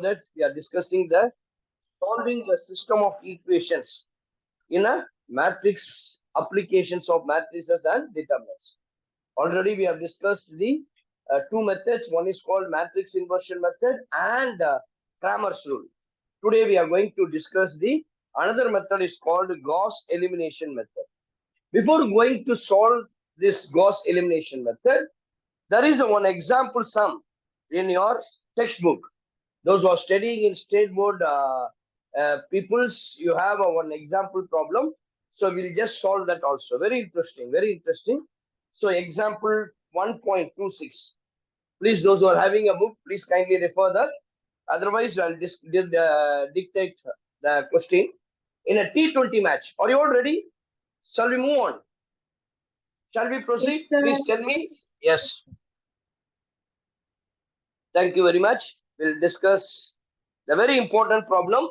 that we are discussing the solving the system of equations in a matrix applications of matrices and determinants. Already we have discussed the two methods. One is called matrix inversion method and Cramer's rule. Today we are going to discuss the another method is called Gauss elimination method. Before going to solve this Gauss elimination method, there is one example sum in your textbook. Those who are studying in state board peoples, you have one example problem. So we'll just solve that also. Very interesting, very interesting. So example 1.26. Please, those who are having a book, please kindly refer that. Otherwise, I'll dictate the question. In a T20 match, are you all ready? Shall we move on? Shall we proceed? Yes, sir. Please tell me. Yes. Thank you very much. We'll discuss the very important problem.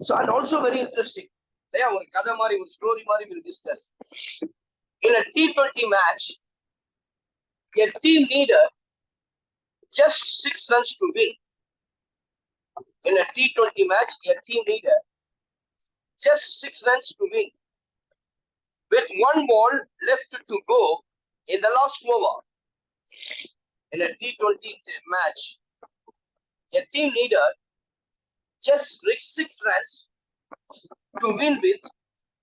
So, and also very interesting. Yeah, one kadamari, one story mari we'll discuss. In a T20 match, a team leader just 6 runs to win. In a T20 match, a team leader just 6 runs to win. With 1 ball left to go in the last over. In a T20 match, a team leader just reached 6 runs to win with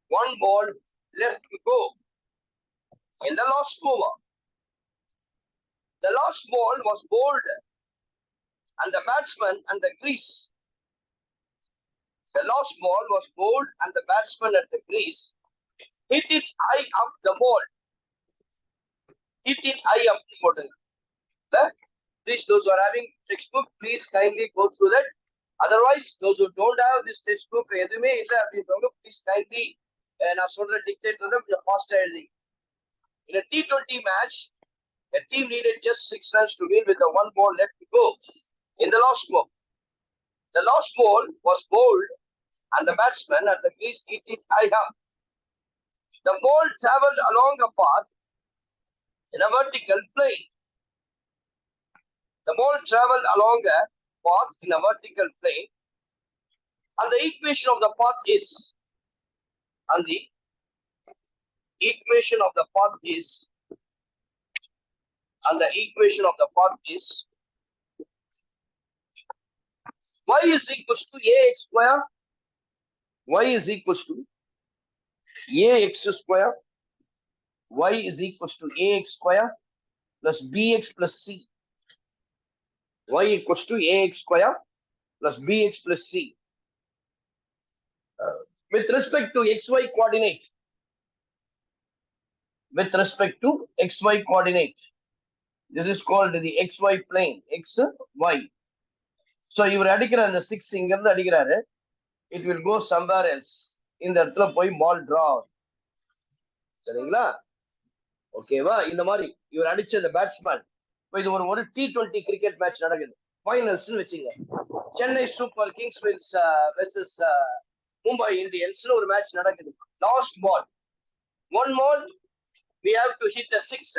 1 ball left to go in the last over. The last ball was bowled and the batsman and the crease. The last ball was bowled and the batsman at the crease hit it high up the ball. Hit it high up the ball. Please, those who are having textbook, please kindly go through that. Otherwise, those who don't have this textbook, please kindly dictate faster. In a T20 match, a team needed just 6 runs to win with the 1 ball left to go in the last ball. The last ball was bowled and the batsman at the crease hit it high up. The ball traveled along a path in a vertical plane. The ball traveled along a path in a vertical plane, and the equation of the path is, y is equals to ax square. Y is equals to ax square. Y is equals to ax square plus bx plus c. Y equals to ax square plus bx plus c. With respect to xy coordinate. With respect to xy coordinate. This is called the xy plane. X, y. So you அடிக்கிற அந்த 6 இங்கிருந்து அடிக்கிறாரு. It will go somewhere else. இந்த இடத்துல போய் ball draw. சரிங்களா? ஓகேவா? இந்த மாதிரி இவர் அடிச்ச அந்த பேட்ஸ்மேன். இது ஒரு T20 கிரிக்கெட் மேட்ச் நடக்குது. ஃபைனல்ஸ்னு வெச்சீங்க. Chennai Super Kings versus Mumbai Indians ஒரு மேட்ச் நடக்குது. Last ball. 1 ball we have to hit a 6.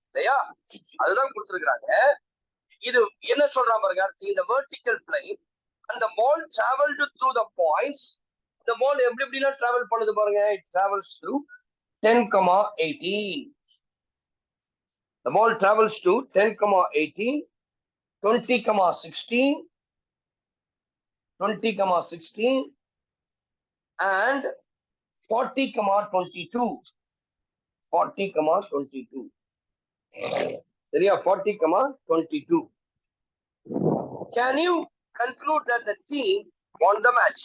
இல்லையா? அதுதான் கொடுத்திருக்காங்க. இது என்ன சொல்றாங்க பாருங்க. In the vertical plane and the ball traveled through the points. The ball எப்படினா travel பண்ணுது பாருங்க. It travels through 10,18. The ball travels to 10,18, 20,16, 20,16, and 40,22. 40,22. சரியா? 40,22. Can you conclude that the team won the match?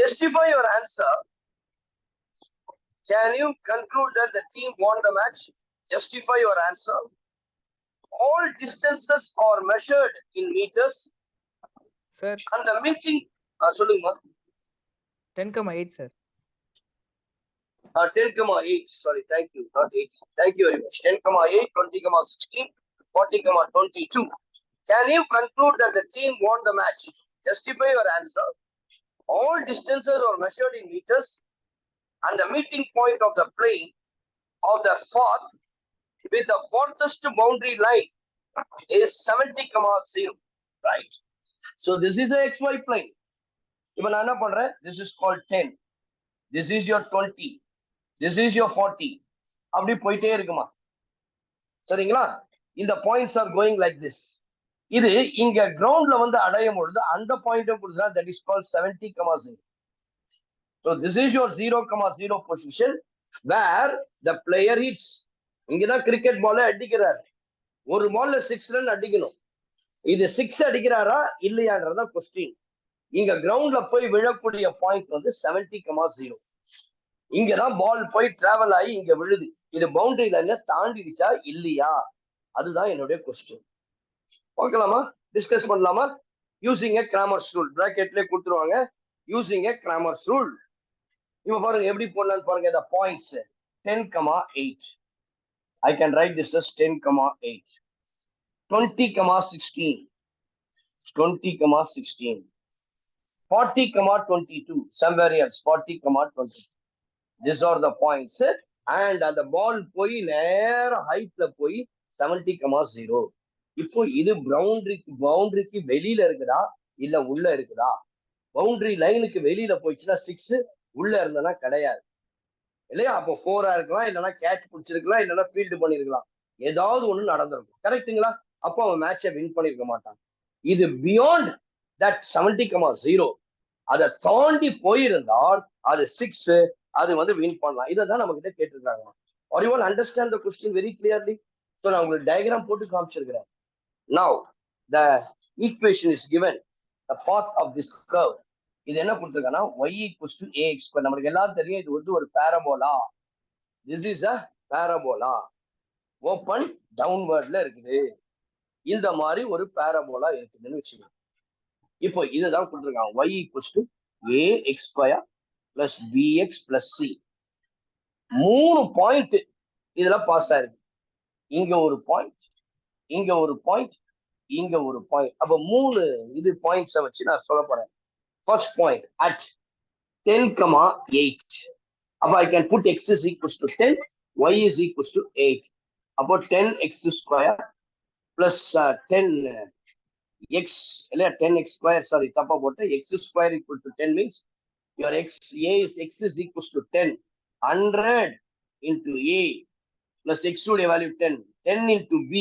Justify your answer. Can you conclude that the team won the match? Justify your answer. All distances are measured in meters. Sir. And the meeting, சொல்லுங்க. 10,8 sir. 10,8. Sorry, thank you. Not 8. Thank you very much. 10,8, 20,16, 40,22. Can you conclude that the team won the match? Justify your answer. All distances are measured in meters, and the meeting point of the plane of the fourth with the farthest boundary line is 70,0. Right? So this is the xy plane. இப்போ நான் என்ன பண்றேன்? This is called 10. This is your 20. This is your 40. அப்படி போயிட்டே இருக்குமா? சரிங்களா? இந்த points are going like this. இது இங்க கிரவுண்ட்ல வந்து அடையும் பொழுது அந்த பாயிண்ட் கொடுத்தா that is called 70,0. So this is your 0,0 position where the player hits. இங்கதான் கிரிக்கெட் பால் அடிக்கிறார். ஒரு பால்ல 6 ரன் அடிக்கணும். இது 6 அடிக்கிறாரா இல்லையான்றதா கொஸ்டின். இங்க கிரவுண்ட்ல போய் விழக்கூடிய பாயிண்ட் வந்து 70,0. இங்கதான் பால் போய் டிராவல் ஆகி இங்க விழுது. இது பவுண்டரி லைன்ல தாண்டிடுச்சா இல்லையா, அதுதான் என்னுடைய கொஸ்டின். பார்க்கலாமா, டிஸ்கஸ் பண்ணலாமா? யூசிங் எ கிராமர்ஸ் ரூல் பிராக்கெட்ல கொடுத்துருவாங்க. Using a Cramer's rule. இப்ப பாருங்க எப்படி போடலாம்னு பாருங்க. இந்த points 10,8. I can write this as 10,8. 20,16. 20,16. 40,22. Somewhere else 40,20. These are the points. And the ball போய் நேர ஹைட்ல போய் 70,0. இப்போ இது பவுண்டரிக்கு வெளியில இருக்குதா இல்ல உள்ள இருக்குதா? பவுண்டரி லைனுக்கு வெளியில போயிடுச்சுன்னா 6, உள்ள இருந்தனா கிடையாது இல்லையா? அப்போ 4 இருக்கலாம், இல்லைன்னா கேட்ச் பிடிச்சிருக்கலாம், இல்லைன்னா ஃபீல்டு பண்ணிருக்கலாம். ஏதாவது ஒண்ணு நடந்திருக்கும். கரெக்டுங்களா? அப்போ அவன் மேட்சை வின் பண்ணிருக்க மாட்டான். இது பியாண்ட் தட் 70,0. அதை தாண்டி போயிருந்தால் அது 6, அது வந்து வின் பண்ணலாம். இதை தான் நம்ம கிட்ட கேட்டிருக்காங்க. Or you will understand the question very clearly. So நான் உங்களுக்கு டயக்ராம் போட்டு காமிச்சிருக்கிறேன். Now the equation is given, the path of this curve. இது என்ன கொடுத்துருக்காங்கன்னா y equals to ax square. நமக்கு எல்லாரும் தெரியும் இது வந்து ஒரு parabola. This is a parabola. Open டவுன்வர்ட்ல இருக்குது. இந்த மாதிரி ஒரு பேரபோலா இருக்குதுன்னு வச்சுக்கோங்க. இப்போ இதுதான் கொடுத்துருக்காங்க. y equals to ax square plus bx plus c. 3 point இதுல பாஸ் ஆயிருக்கு. இங்க ஒரு பாயிண்ட், இங்க ஒரு பாயிண்ட், இங்க ஒரு பாயிண்ட். அப்ப 3 இது பாயிண்ட்ஸை வச்சு நான் சொல்ல போறேன். First point at 10,8. Now I can put x is equals to 10, y is equals to 8. About 10x square plus 10x, 10x square, sorry, tapa bote, x square equal to 10 means your x is equals to 10. 100 into a plus x to value 10. 10 into b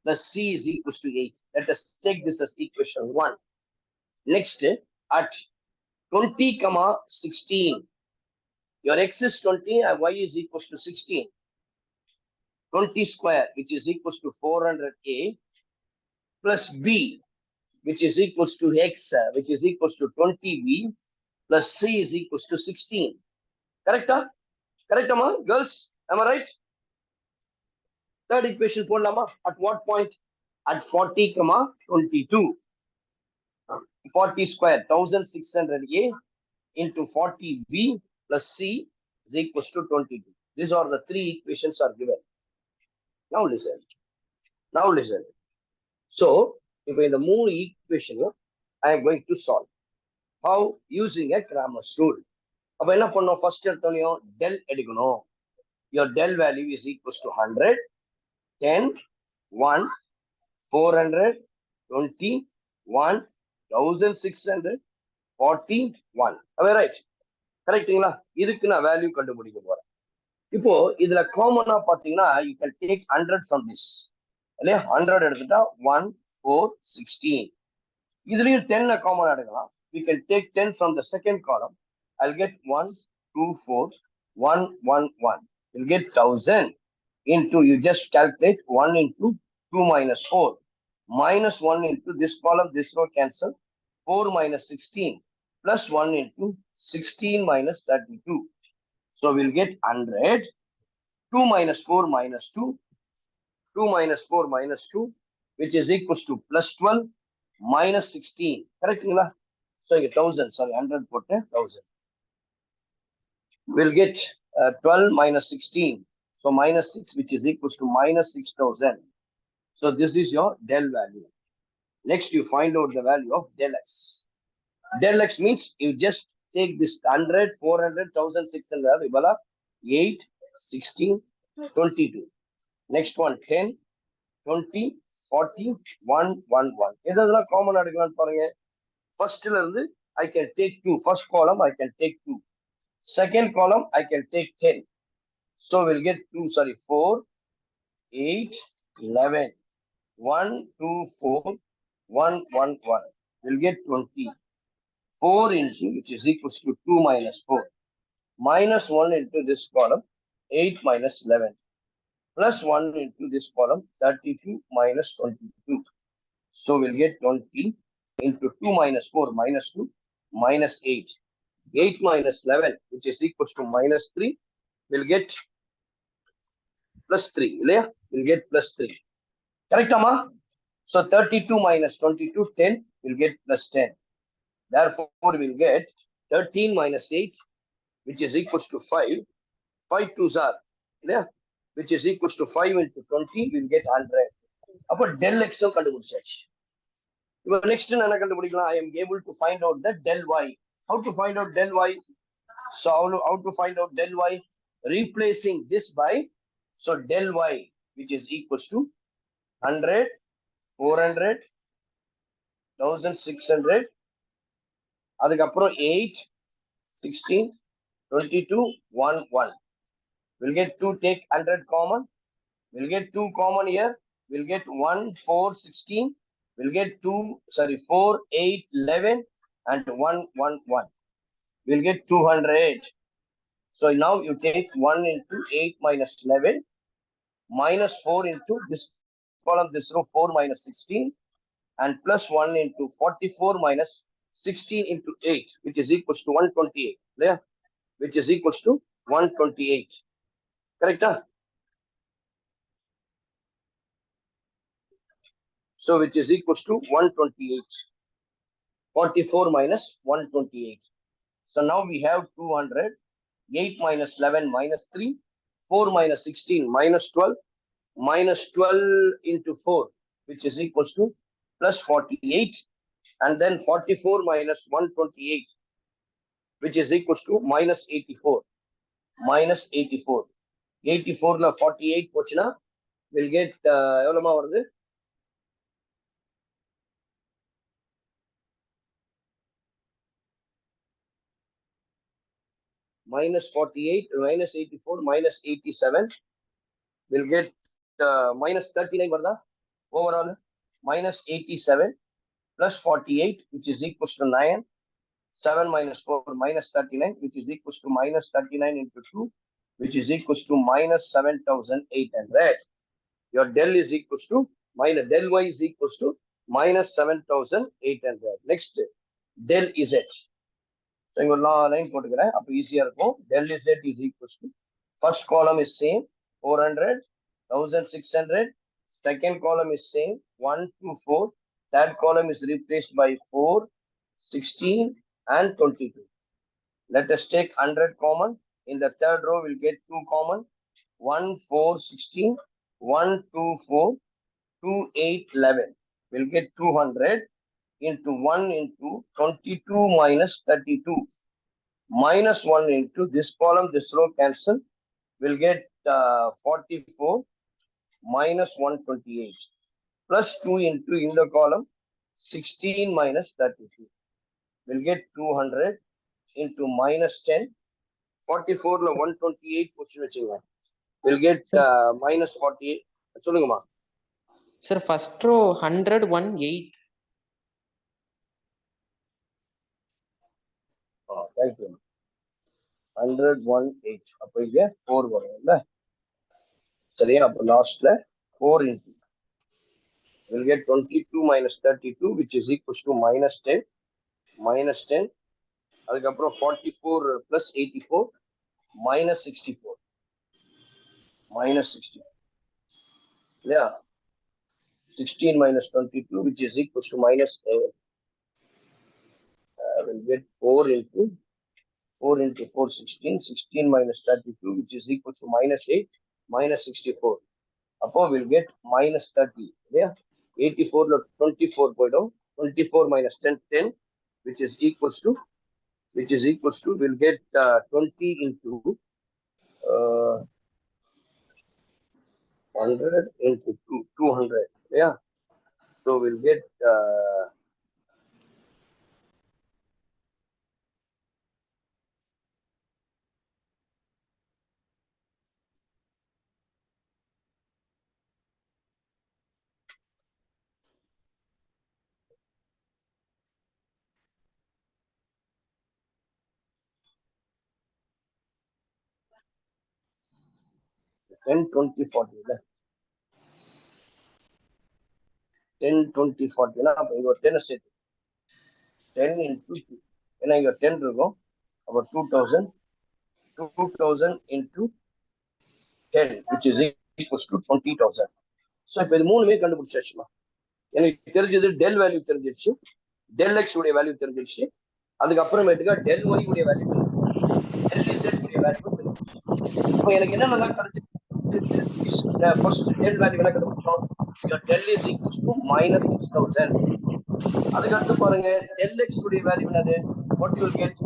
plus c is equals to 8. Let us take this as equation 1. Next, at 20,16, your x is 20 and y is equals to 16. 20 square, which is equals to 400a, plus b, which is equals to x, which is equals to 20b, plus c is equals to 16. Correct? Correct, amma? Girls, am I right? Third equation, at what point? At 40,22. 40 square, 1600a into 40b plus c is equals to 22. These are the 3 equations are given. Now listen. So, if in the 3 equation, I am going to solve. How? Using a Cramer's rule. Now, என்ன பண்ணோம்? First எடுத்தோம் del எடுக்கணும். Your del value is equals to 100, 10, 1, 400, 20, 1, 1641. Right? கரெக்டுங்களா? இதுக்கு நான் value கண்டுபிடிக்க போறேன். இப்போ இதுல காமனா பாத்தீங்கன்னா you can take 100 from this. இல்லையா? 100 எடுத்துட்டா 1, 4, 16. இதுலயும் 10 காமனா எடுக்கலாம். We can take 10 from the second column. I'll get 1, 2, 4, 1, 1, 1. You'll get 1000 into, you just calculate 1 into 2 minus 4. Minus 1 into this column, this row cancel. 4 minus 16 plus 1 into 16 minus 32. So we'll get 100. 2 minus 4 minus 2. 2 minus 4 minus 2, which is equals to plus 12 minus 16. Correct? So you get 1000. Sorry, 100 put 1000. We'll get 12 minus 16. So minus 6, which is equals to minus 6,000. So this is your del value. Next, you find out the value of del x. Del x means you just take this 100, 400, 1,600, 8, 16, 22. Next one, 10, 20, 40, 1, 1, 1. எதெல்லாம் common எடுக்கலாம்னு பாருங்க. ஃபர்ஸ்ட்ல இருந்து I can take 2. First column I can take 2. Second column I can take 10. So we'll get 2, 4, 8, 11. 1, 2, 4, 1, 1, 1. We'll get 20. 4 into, which is equals to 2 minus 4. Minus 1 into this column, 8 minus 11. Plus 1 into this column, 32 minus 22. So we'll get 20 into 2 minus 4 minus 2 minus 8. 8 minus 11, which is equals to minus 3, we'll get plus 3. We'll get plus 3. Correct, Amma? So 32 minus 22, 10, we'll get plus 10. Therefore, we'll get 13 minus 8, which is equals to 5. 5 twos are, which is equals to 5 into 20, we'll get 100. Upper del x கண்டுபிடிச்சாச்சு. இப்போ next என்ன கண்டுபிடிக்கலாம்? I am able to find out the del y. How to find out del y? So how to find out del y? Replacing this by, so del y, which is equals to 100, 400, 1600, அதுக்கப்புறம் 8, 16, 22, 1, 1. We'll get 2, take 100 common. We'll get 2 common here. We'll get 1, 4, 16. We'll get 4, 8, 11, and 1, 1, 1. We'll get 200. So now you take 1 into 8 minus 11, minus 4 into this column, this row, 4 minus 16, and plus 1 into 44 minus 16 into 8, which is equals to 128. There, which is equals to 128. Correct? Huh? So which is equals to 128. 44 minus 128. So now we have 200. 8 minus 11 minus 3. 4 minus 16 minus 12. Minus 12 into 4, which is equals to plus 48. And then 44 minus 128, which is equals to minus 84. Minus 84. 84 la 48 போச்சுனா we'll get எவ்வளவுமா வருது? Minus 48, minus 84, minus 87. We'll get minus 39 வருதா? Overall, minus 87 plus 48, which is equals to 9. 7 minus 4 minus 39, which is equals to minus 39 into 2, which is equals to minus 7,800. Your del is equals to minus del y is equals to minus 7,800. Next, del z. So you will line போட்டுக்கிறேன். அப்ப ஈஸியா இருக்கும். Del z is equals to, first column is same, 400, 1,600. Second column is same, 1, 2, 4. Third column is replaced by 4, 16, and 22. Let us take 100 common. In the third row, we'll get 2 common. 1, 4, 16. 1, 2, 4. 2, 8, 11. We'll get 200 into 1 into 22 minus 32. Minus 1 into this column, this row cancel. We'll get 44 minus 128. Plus 2 into in the column, 16 minus 32. We'll get 200 into minus 10. 44 la 128 போச்சுன்னு வச்சுக்கோங்க. We'll get minus 48. சொல்லுங்கம்மா. Sir, first row 100, 1, 8. Thank you. 100, 1, 8. அப்போ இங்க 4 வரும் இல்ல? சரியா? அப்போ லாஸ்ட்ல 4 into. We'll get 22 minus 32, which is equals to minus 10. Minus 10. அதுக்கப்புறம் 44 plus 84 minus 64. Minus 64. Yeah. 16 minus 22, which is equals to minus 8. We'll get 4 into 4, 16. 16 minus 32, which is equals to minus 8, minus 64. Upon we'll get minus 30. Yeah. 84 24 போய்டும். 24 minus 10, 10, which is equals to, we'll get 20 into 100 into 200. Yeah. So we'll get 10, 20, 40. 10, 20, 40. அப்போ இங்க ஒரு 10 சேர்த்து 10 into 2. ஏன்னா இங்க 10 இருக்கும். அப்போ 2000. 2000 into 10, which is equals to 20,000. So இப்போ இது மூணுமே கண்டுபிடிச்சாச்சுமா. எனக்கு தெரிஞ்சது டெல் வேல்யூ தெரிஞ்சிருச்சு, டெல் எக்ஸ் உடைய வேல்யூ தெரிஞ்சிருச்சு, அதுக்கப்புறமேட்டுக்கா டெல் ஒய் உடைய வேல்யூ தெரிஞ்சிருச்சு, டெல் இசட் உடைய வேல்யூ தெரிஞ்சிருச்சு. இப்போ எனக்கு என்னென்ன கிடைச்சிருக்கு? ஃபர்ஸ்ட் டெல் வேல்யூ என்ன கண்டுபிடிச்சோம்? Del is equals to minus 6,000. அதுக்கடுத்து பாருங்க டெல் எக்ஸ் உடைய வேல்யூ என்னது? What you will get?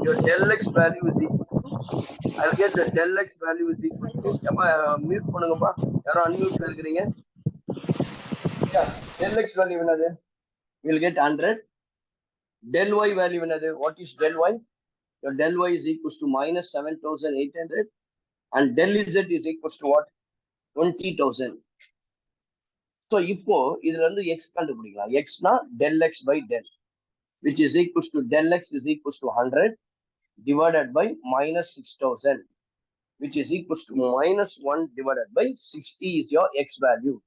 your del x value is equal to, I'll get the del x value is equal to, mute பண்ணுங்கப்பா, யாரோ unmute இருக்கிறீங்க. Yeah, del x value என்னது? We'll get 100. Del y value என்னது? What is del y? Your del y is equals to minus 7,800 and del z is equals to what? 20,000. So இப்போ இதுல இருந்து x கண்டுபிடிக்கலாம். x னா del x by del, which is equals to del x is equals to 100 divided by minus 6,000, which is equals to minus 1 divided by 60 is your x value.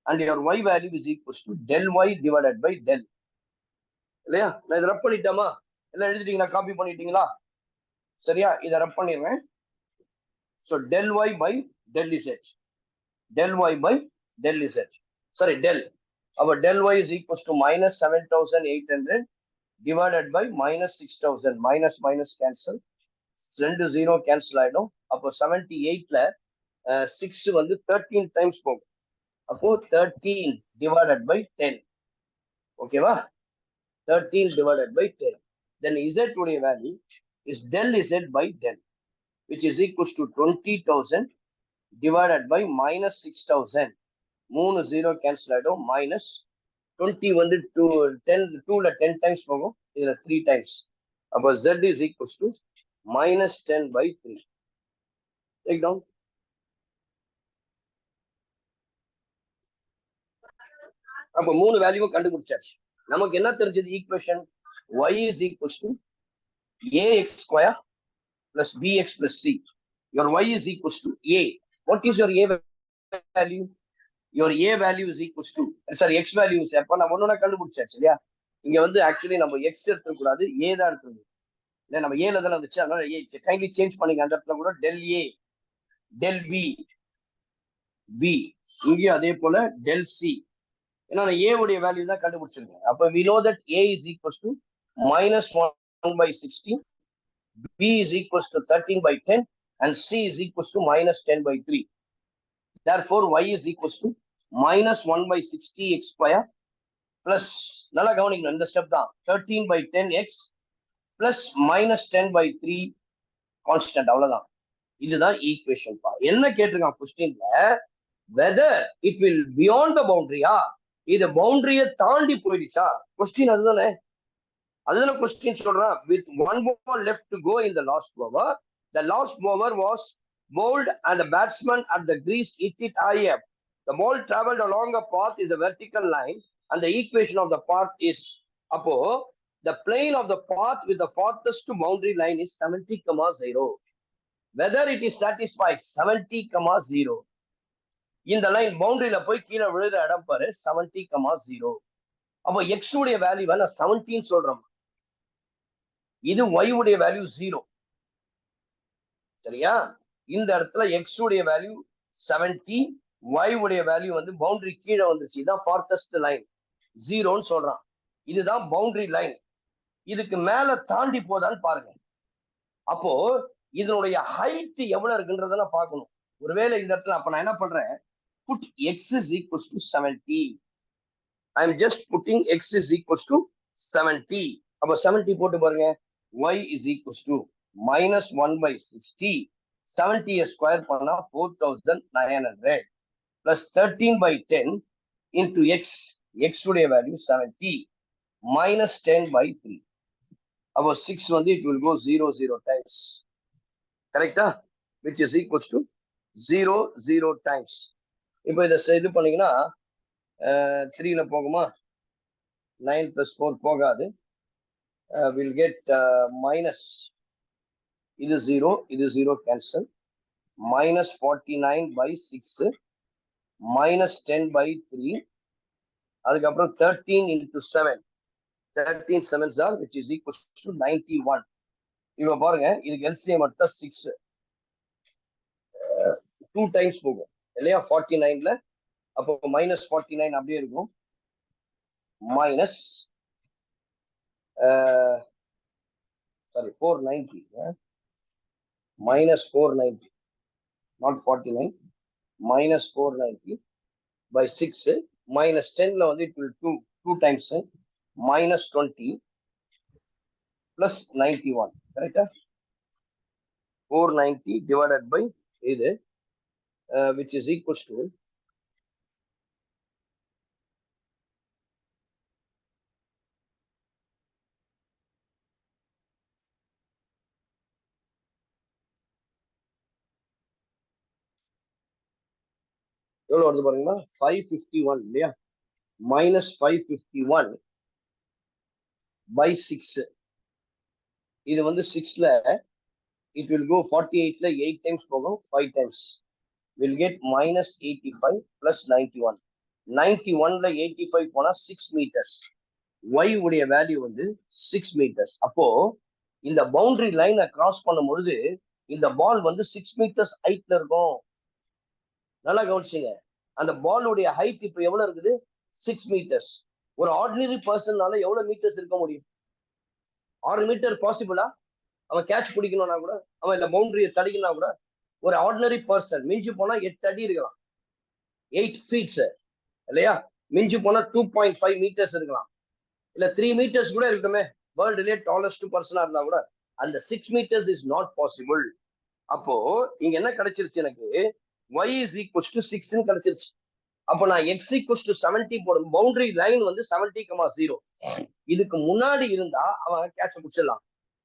And your y value is equals to del y divided by del. இல்லையா? நான் இதை ரப் பண்ணிட்டோமா? எல்லாம் எழுதிட்டீங்களா? Copy பண்ணிட்டீங்களா? சரியா? இதை ரப் பண்ணிடுறேன். So del y by del z. Del y by del z. Sorry, del. Our del y is equals to minus 7,800 divided by minus 6,000. Minus minus cancel. 2 0 cancel ஆயிடும். அப்போ 78ல 6 வந்து 13 டைம்ஸ் போகும். அப்போ 13 divided by 10. ஓகேவா? 13 divided by 10. Then z உடைய value is del z by del, which is equals to 20,000 divided by minus 6,000. 3 0 cancel ஆயிடும். minus 20 வந்து 2ல 10 times போகும், இதுல 3 டைம்ஸ். அப்போ z is equals to minus 10 by 3. Take down. அப்போ 3 வேல்யூவும் கண்டுபிடிச்சாச்சு. நமக்கு என்ன தெரிஞ்சது? Equation y is equals to ax square plus bx plus c. Your y is equals to a. What is your a value? Your a value is equals to, sorry, x value is, அப்போ நம்ம ஒன்னொன்னா கண்டுபிடிச்சாச்சு இல்லையா? இங்க வந்து actually நம்ம x எடுத்துக்க கூடாது, a தான் எடுத்துக்கணும். இல்லை நம்ம ஏல தானே வந்துச்சு, அதனால a கைண்ட்லி சேஞ்ச் பண்ணிங்க. அந்த இடத்துல கூட del a, del b, இங்கேயும் அதே போல del c. ஏன்னா a உடைய வேல்யூ தான் கண்டுபிடிச்சிருக்கேன். அப்போ we know that a is equals to minus 1 by 16, b is equals to 13 by 10, and c is equals to minus 10 by 3. Therefore y is equals to minus 1 by 60 x square plus, நல்லா கவனிக்கணும் இந்த step தான், 13 by 10 x plus minus 10 by 3 constant. அவ்வளவுதான். இதுதான் equation. என்ன கேட்டிருக்கான் கொஸ்டின்ல? Whether it will beyond the பவுண்டரியா, இது பவுண்டரியை தாண்டி போயிடுச்சா? கொஸ்டின் அதுதானே. அதுதானே கொஸ்டின் சொல்றான். With 1 ball left to go in the last over, the last bowler was bowled and the batsman at the crease hit it high up. The ball traveled along a path is a vertical line and the equation of the path is, அப்போ the plane of the path with the farthest boundary line is 70,0. Whether it is satisfied 70,0. இந்த line பவுண்டரியில போய் கீழே விழுற இடம் பாரு 70,0. அப்போ x உடைய value நான் 17 சொல்றோம். இது y உடைய வேல்யூ 0. சரியா? இந்த இடத்துல x உடைய வேல்யூ 70, y உடைய வேல்யூ வந்து பவுண்டரி கீழே வந்துச்சு. இதான் ஃபார்த்தஸ்ட் லைன் 0ன்னு சொல்றான். இதுதான் பவுண்டரி லைன். இதுக்கு மேல தாண்டி போதான்னு பாருங்க. அப்போ இதனுடைய ஹைட் எவ்வளவு இருக்குன்றத நான் பார்க்கணும். ஒருவேளை இந்த இடத்துல அப்ப நான் என்ன பண்றேன்? put x is equals to 70. I am just putting x is equals to 70. அப்ப 70 போட்டு பாருங்க. y is equals to minus 1 by 60. 70 square பண்ணா 4,900 plus 13 by 10 into x x உடைய வேல்யூ 70 minus 10 by 3. அப்போ 6 வந்து it will go 0 times. கரெக்டா? which is equals to 0 times. இப்போ இதை இது பண்ணீங்கன்னா 3ல போகுமா? 9 plus 4 போகாது. We'll get minus இது 0 cancel. minus 49 by 6 minus 10 by 3 அதுக்கப்புறம் 13 into 7 13 7s are which is equals to 91. இப்போ பாருங்க இதுக்கு LCM மட்டும் 6 2 times போகும் இல்லையா 49ல. அப்போ minus 49 அப்படியே இருக்கும். minus sorry 490 minus 490 not 49 minus 490 by 6 minus 10ல வந்து it will 2 times minus 20 plus 91 correct? 490 divided by இது which is equals to எவ்வளவு வருது பாருங்களா 551 இல்லையா? minus 551 by 6 இது வந்து 6ல it will go 48ல 8 times போகும் 5 times will get minus 85 plus 91. 91ல 85 போனா 6 meters. y உடைய வேல்யூ வந்து 6 meters. அப்போ இந்த பவுண்டரி லைனை கிராஸ் பண்ணும் பொழுது இந்த பால் வந்து 6 meters ஹைட்ல இருக்கும். நல்லா கவனிச்சுங்க. அந்த பாலுடைய ஹைட் இப்ப எவ்வளவு இருக்குது? 6 meters. ஒரு ஆர்டினரி பர்சன்னால எவ்வளவு மீட்டர்ஸ் இருக்க முடியும்? 6 மீட்டர் பாசிபிளா? அவன் கேட்ச் பிடிக்கணும்னா கூட, அவன் இல்ல பவுண்டரியை தடிக்கணும்னா கூட ஒரு ஆர்டினரி பர்சன் மிஞ்சி போனா 8 அடி இருக்கலாம், 8 feet இல்லையா? மிஞ்சி போனா 2.5 meters இருக்கலாம், இல்ல 3 meters கூட இருக்குமே. வேர்ல்டுலயே டாலஸ்ட் பர்சனா இருந்தா கூட அந்த 6 meters is not possible. அப்போ இங்க என்ன கிடைச்சிருச்சு எனக்கு? y is equals to 6 ன்னு கிடைச்சிருச்சு. அப்போ நான் x equals to 70 போடும். பவுண்டரி லைன் வந்து 70,0. இதுக்கு முன்னாடி இருந்தா அவன் கேட்ச பிடிச்சிடலாம்.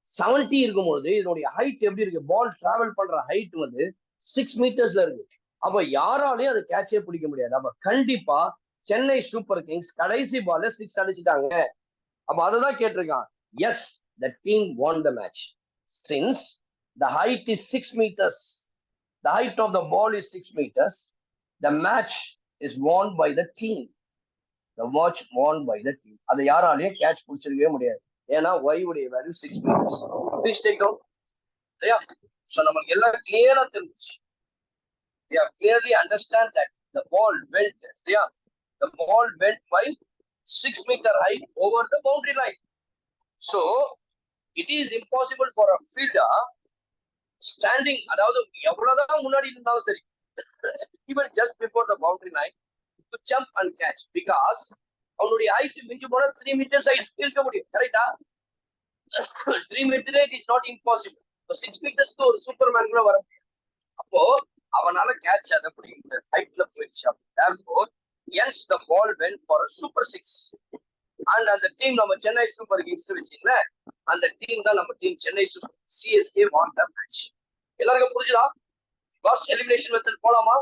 70 இருக்கும்போது இதனுடைய ஹைட் எப்படி இருக்கு? பால் டிராவல் பண்ற ஹைட் வந்து 6 மீட்டர்ஸ்ல இருக்கு. அப்ப யாராலையும் அதை கேட்சே பிடிக்க முடியாது. அப்ப கண்டிப்பா சென்னை சூப்பர் கிங்ஸ் கடைசி பால்ல 6 அடிச்சுட்டாங்க. அப்ப அததான் கேட்டிருக்கான். Yes, the team won the match since the height is 6 meters. The height of the ball is 6 meters. The match is won by the team. The match won by the team. அதை யாராலையும் catch பிடிச்சிருக்கவே முடியாது. ஏன்னா y உடைய value 6 meters. Please take down. இல்லையா? So நமக்கு எல்லாம் கிளியரா தெரிஞ்சிச்சு. They are clearly understand that the ball went. Yeah, the ball went by 6 meter height over the boundary line. So it is impossible for a fielder standing, அதாவது எவ்வளவுதான் முன்னாடி இருந்தாலும் சரி, even just before the boundary line to jump and catch, because அவனுடைய height மிஞ்சி போனா 3 meters height இருக்க முடியும். கரெக்டா? 3 meter it is not impossible. 6 meters ஒரு சூப்பர்மேன் கூட வர முடியும். அப்போ அவனால கேட்ச் அதை பிடிக்க முடியாது, ஹைட்ல போயிடுச்சு. therefore yes, the ball went for a super 6. and அந்த டீம் நம்ம சென்னை சூப்பர் கிங்ஸ் வச்சீங்களே, அந்த டீம் தான் நம்ம team Chennai super CSK won the match. எல்லாருக்கும் புரிஞ்சுதா? காஸ் எலிமினேஷன் மெத்தட் போலாமா?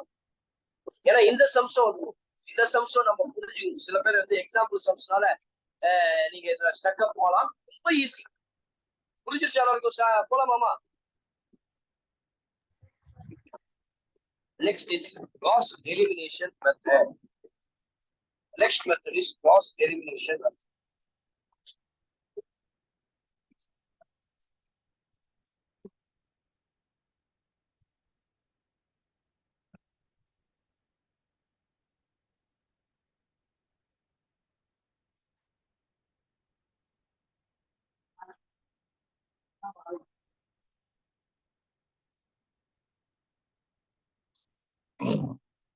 ஏன்னா இந்த சம்சம் நம்ம புரிஞ்சுக்கணும். சில பேர் வந்து எக்ஸாம்பிள் சம்ஸ்னால நீங்க இதுல ஸ்டக்கப் போகலாம். ரொம்ப ஈஸி. புரிஞ்சிருச்சு எல்லாருக்கும்? போலாமாமா? Next is Gauss elimination method. Next method is Gauss elimination method.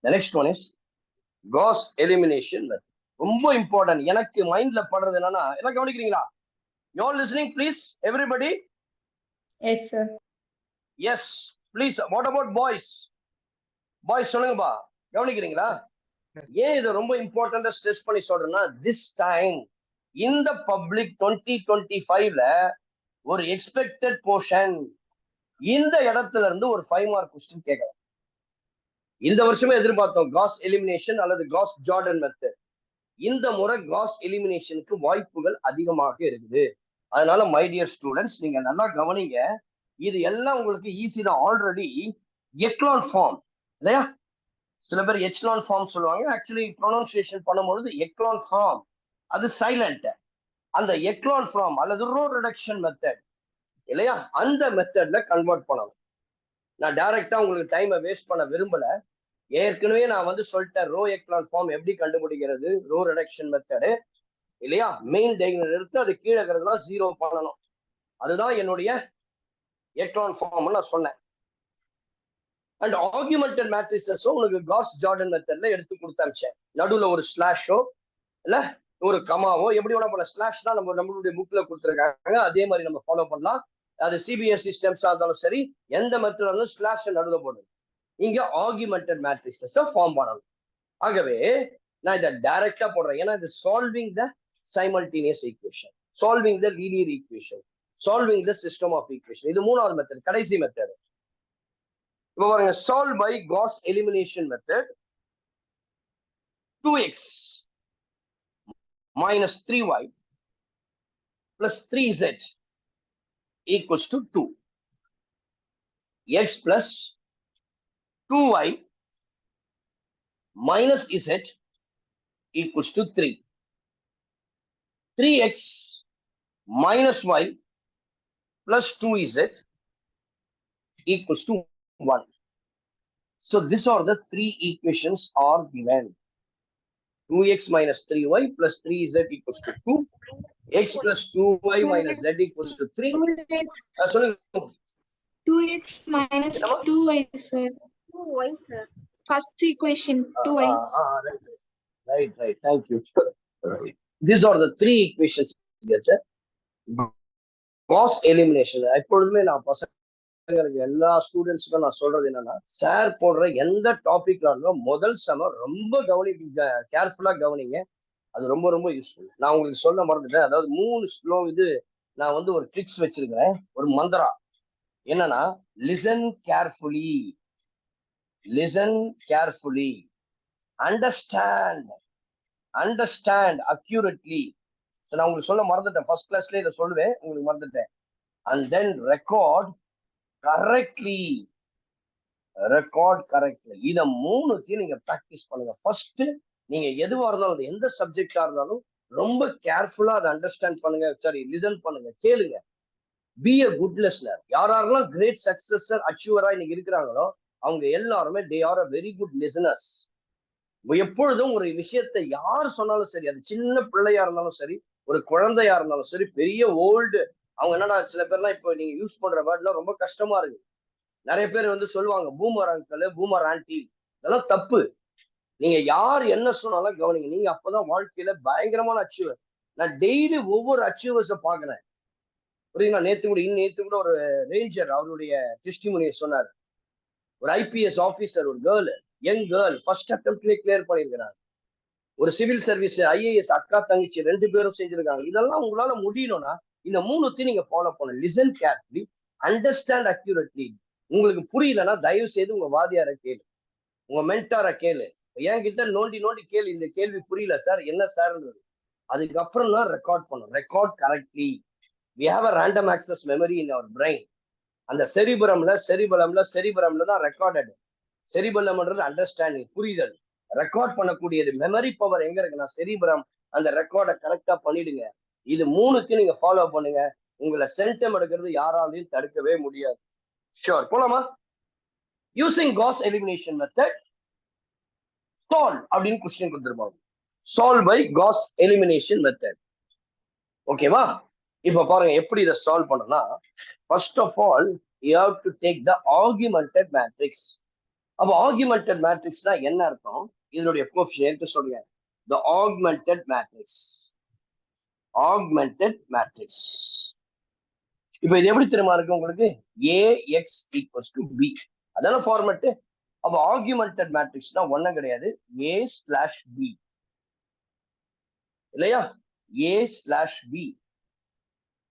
The next one is Gauss elimination method. ரொம்ப இம்பார்ட்டன்ட். எனக்கு மைண்ட்ல படுறது என்னன்னா, எல்லாம் கவனிக்கிறீங்களா? You all listening please everybody? Yes sir. Yes please. What about boys? Boys சொல்லுங்கப்பா, கவனிக்கிறீங்களா? ஏன் இதை ரொம்ப இம்பார்ட்டண்டா ஸ்ட்ரெஸ் பண்ணி சொல்றேன்னா, திஸ் டைம் இந்த பப்ளிக் 2025ல ஒரு எக்ஸ்பெக்டட் போர்ஷன் இந்த இடத்துல இருந்து ஒரு 5 மார்க் கொஸ்டின் கேட்கலாம். இந்த வருஷமே எதிர்பார்த்தோம் காஸ் எலிமினேஷன் அல்லது காஸ் ஜார்டன் மெத்தட். இந்த முறை காஸ் எலிமினேஷனுக்கு வாய்ப்புகள் அதிகமாக இருக்குது. அதனால மை டியர் ஸ்டூடெண்ட்ஸ், நீங்க நல்லா கவனிங்க. இது எல்லாம் உங்களுக்கு ஈஸி தான். ஆல்ரெடி எக்லான் ஃபார்ம் இல்லையா, சில பேர் எச்லான் ஃபார்ம் சொல்லுவாங்க. ஆக்சுவலி ப்ரொனன்சியேஷன் பண்ணும்பொழுது எக்லான் ஃபார்ம் அது சைலண்ட். அந்த எக்லான் ஃபார்ம் அல்லது ரோ ரிடக்ஷன் மெத்தட் இல்லையா, அந்த மெத்தட்ல கன்வெர்ட் பண்ணணும். நான் டைரக்டா உங்களுக்கு டைமை வேஸ்ட் பண்ண விரும்பல. ஏற்கனவே நான் வந்து சொல்லிட்டேன் ரோ எக்லான் ஃபார்ம் எப்படி கண்டுபிடிக்கிறது, ரோ ரிடக்ஷன் மெத்தடு இல்லையா. மெயின் டைகனல் எடுத்து அது கீழே இருக்கிறதுலாம் 0 பண்ணணும். அதுதான் என்னுடைய எக்லான் ஃபார்ம் நான் சொன்னேன். அண்ட் ஆர்குமெண்டட் மேட்ரிசஸும் உங்களுக்கு காஸ் ஜார்டன் மெத்தட்ல எடுத்து கொடுத்தாச்சேன். நடுவுல ஒரு ஸ்லாஷோ இல்ல ஒரு கமாவோ எப்படி வேணா பண்ணலாம். ஸ்லாஷ் தான் நம்மளுடைய புக்ல கொடுத்துருக்காங்க, அதே மாதிரி நம்ம ஃபாலோ பண்ணலாம். அது சிபிஎஸ்இ ஸ்டெம்ஸா இருந்தாலும் சரி, எந்த மெத்தட் இருந்தாலும் ஸ்லாஷ் நடுவில் போடணும். இங்க ஆர்குமெண்டட் மேட்ரிசஸ் ஃபார்ம் பண்ணணும். ஆகவே நான் இதை டைரக்டா போடுறேன். ஏன்னா இது solving the simultaneous equation, solving the linear equation, solving the system of equation. இது மூணாவது மெத்தட், கடைசி மெத்தட். இப்போ பாருங்க, solve by Gauss elimination method. 2x minus 3y plus 3z equals to 2. X plus 2y minus z equals to 3. 3x minus y plus 2z equals to 1. So these are the three equations are given. 2x minus 3y plus 3z equals to 2. X plus 2y minus z equals to 3. 2x minus 2y, sir. 2y, sir. First equation, 2y. Right. Thank you. These are the three equations. Gauss elimination. எப்பொழுதுமே நான் பசங்களுக்கு எல்லா ஸ்டூடெண்ட்ஸுக்கும் நான் சொல்றது என்னன்னா, sir போடுற எந்த டாபிக்ல இருந்தாலும் முதல் செம ரொம்ப கேர்ஃபுல்லா கவனிங்க. அது ரொம்ப ரொம்ப யூஸ்ஃபுல். நான் உங்களுக்கு சொல்ல மறந்துட்டேன். அதாவது 3 ஸ்லோ இது நான் வந்து ஒரு ட்ரிக்ஸ் வச்சிருக்கிறேன், ஒரு மந்திரா. என்னன்னா, லிசன் கேர்ஃபுல்லி, அண்டர்ஸ்டாண்ட் அக்யூரேட்லி. நான் உங்களுக்கு சொல்ல மறந்துட்டேன், ஃபர்ஸ்ட் கிளாஸ்ல இதை சொல்லுவேன், உங்களுக்கு மறந்துட்டேன். And then record correctly. இத மூணுத்தையும் நீங்க பிராக்டிஸ் பண்ணுங்க. ஃபர்ஸ்ட் நீங்க எதுவா இருந்தாலும், எந்த சப்ஜெக்டா இருந்தாலும் ரொம்ப கேர்ஃபுல்லா அதை அண்டர்ஸ்டாண்ட் பண்ணுங்க, சாரி லிசன் பண்ணுங்க, கேளுங்க. Be a good listener. யாரெல்லாம் கிரேட் சக்சஸர் அச்சீவரா இன்னைக்கு இருக்கிறாங்களோ அவங்க எல்லாருமே they are a very good listeners. எப்பொழுதும் ஒரு விஷயத்தை யார் சொன்னாலும் சரி, அது சின்ன பிள்ளையா இருந்தாலும் சரி, ஒரு குழந்தையா இருந்தாலும் சரி, பெரிய ஓல்டு, அவங்க என்னடா சில பேர்லாம் இப்போ நீங்க யூஸ் பண்ற வேர்ட்லாம் ரொம்ப கஷ்டமா இருக்கு. நிறைய பேர் வந்து சொல்லுவாங்க பூமர் அங்கிள், பூமர் ஆன்டி. இதெல்லாம் தப்பு. நீங்க யார் என்ன சொன்னாலும் கவனிங்க. நீங்க அப்பதான் வாழ்க்கையில பயங்கரமான அச்சீவர். நான் டெய்லி ஒவ்வொரு அச்சீவர்ஸை பாக்குறேன், புரியுங்களா. நேற்று கூட ஒரு ரேஞ்சர் அவருடைய டெஸ்டிமோனியை சொன்னார். ஒரு ஐபிஎஸ் ஆபீசர், ஒரு கேர்ள், யங் கேர்ள், ஃபர்ஸ்ட் அட்டெம்ப்ட்லயே கிளியர் பண்ணிருக்கிறாங்க. ஒரு சிவில் சர்வீஸ் ஐஏஎஸ் அக்கா தங்கச்சி 2 பேரும் செஞ்சிருக்காங்க. இதெல்லாம் உங்களால முடியணும்னா இந்த மூணுத்தையும் நீங்க ஃபாலோ பண்ணணும். Listen carefully, understand accurately. உங்களுக்கு புரியலன்னா தயவு செய்து உங்க வாதியாரை கேளு, உங்க மென்டாரை கேளு. என்கிட்ட நோண்டி கேளு, இந்த கேள்வி புரியல சார், என்ன சார். அதுக்கப்புறம் தான் ரெக்கார்ட் பண்ணணும். Record correctly. we have a random access memory in our brain. அந்த செரிபரம்ல தான் ரெக்கார்டட். செரிபரம்ன்றது அண்டர்ஸ்டாண்டிங், புரிதல். ரெக்கார்ட் பண்ணக்கூடியது மெமரி பவர் எங்க இருக்குன்னா செரிபரம். அந்த ரெக்கார்டை கரெக்டா பண்ணிடுங்க. இது மூணுக்கு நீங்க ஃபாலோ பண்ணுங்க. உங்களை சென்டம் எடுக்கிறது யாராலையும் தடுக்கவே முடியாது. ஷோர், போலாமா? Using Gauss elimination method solve அப்படின்னு கொஸ்டின் கொடுத்துருப்பாங்க. Solve by Gauss elimination method. ஓகேவா? இப்ப பாருங்க எப்படி இதை சால்வ் பண்ணனா, first of all you have to take the augmented matrix. அப்போ ஆர்குமெண்டட் மேட்ரிக்ஸ்னா என்ன அர்த்தம்? இதனுடைய கோஎஃபிஷியன்ட் சொல்றேன். The augmented matrix. இப்போ இது எப்படி தெரியுமா இருக்கு உங்களுக்கு? AX equals to B. அதான ஃபார்மேட். அப்ப ஆர்குமெண்டட் மேட்ரிக்ஸ்னா ஒன்னும் கிடையாது, A/B இல்லையா? A/B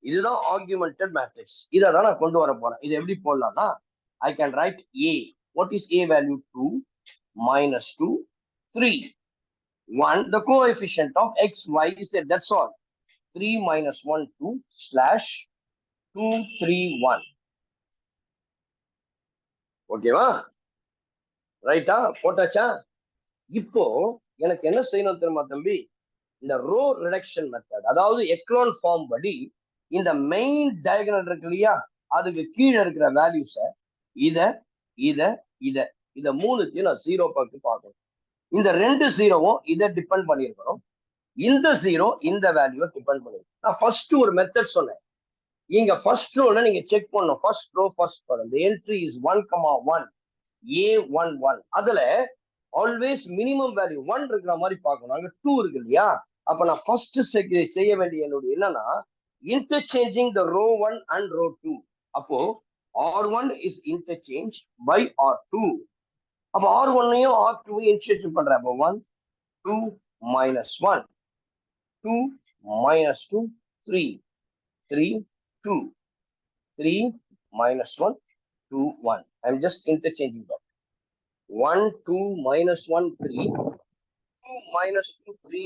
இதுதான் ஆர்குமெண்டட் மேட்ரிக்ஸ். இதை தான் நான் கொண்டு வர போறேன். இது எப்படி போடலாம்னா, I can write A. What is A value? 2 minus 2 3 1. The coefficient of x, y, z. That's all. 3 minus 1 2 slash 2 3 1. ஓகேவா? ரைட்டா? போட்டாச்சா? இப்போ எனக்கு என்ன செய்யணும் தெரியுமா தம்பி? இந்த ரோ ரிடக்ஷன் மெத்தட், அதாவது எக்லான் ஃபார்ம் படி இந்த மெயின் டயகனல் இருக்கு இல்லையா, அதுக்கு கீழே இருக்கிற வேல்யூஸ இத மூணுத்தையும் நான் ஜீரோ பார்க்கணும். இந்த ரெண்டு ஜீரோவும் இதை டிபெண்ட் பண்ணிருக்கணும், இந்த ஜீரோ இந்த வேல்யூவை டிபெண்ட் பண்ணிருக்கணும். நான் ஃபர்ஸ்ட் ஒரு மெத்தட் சொன்னேன். இங்க ஃபர்ஸ்ட் ரோல நீங்க செக் பண்ணணும். First row first column, the entry is 1,1 A11. அதுல ஆல்வேஸ் மினிமம் வேல்யூ 1 இருக்கிற மாதிரி பார்க்கணும். அங்க 2 இருக்கு இல்லையா? அப்ப நான் ஃபர்ஸ்ட் செய்ய வேண்டிய என்னுடைய என்னன்னா, interchanging the row 1 and row 2. அப்போ R1 is interchanged by R2. அப்ப R1யும் R2யும் இன்டர்சேஞ்ச் பண்றேன். அப்போ 1 2 minus 1 2 minus 2 3 3 2 3 minus 1 2 1. I'm just interchanging that. 1 2 minus 1 3 2 minus 2 3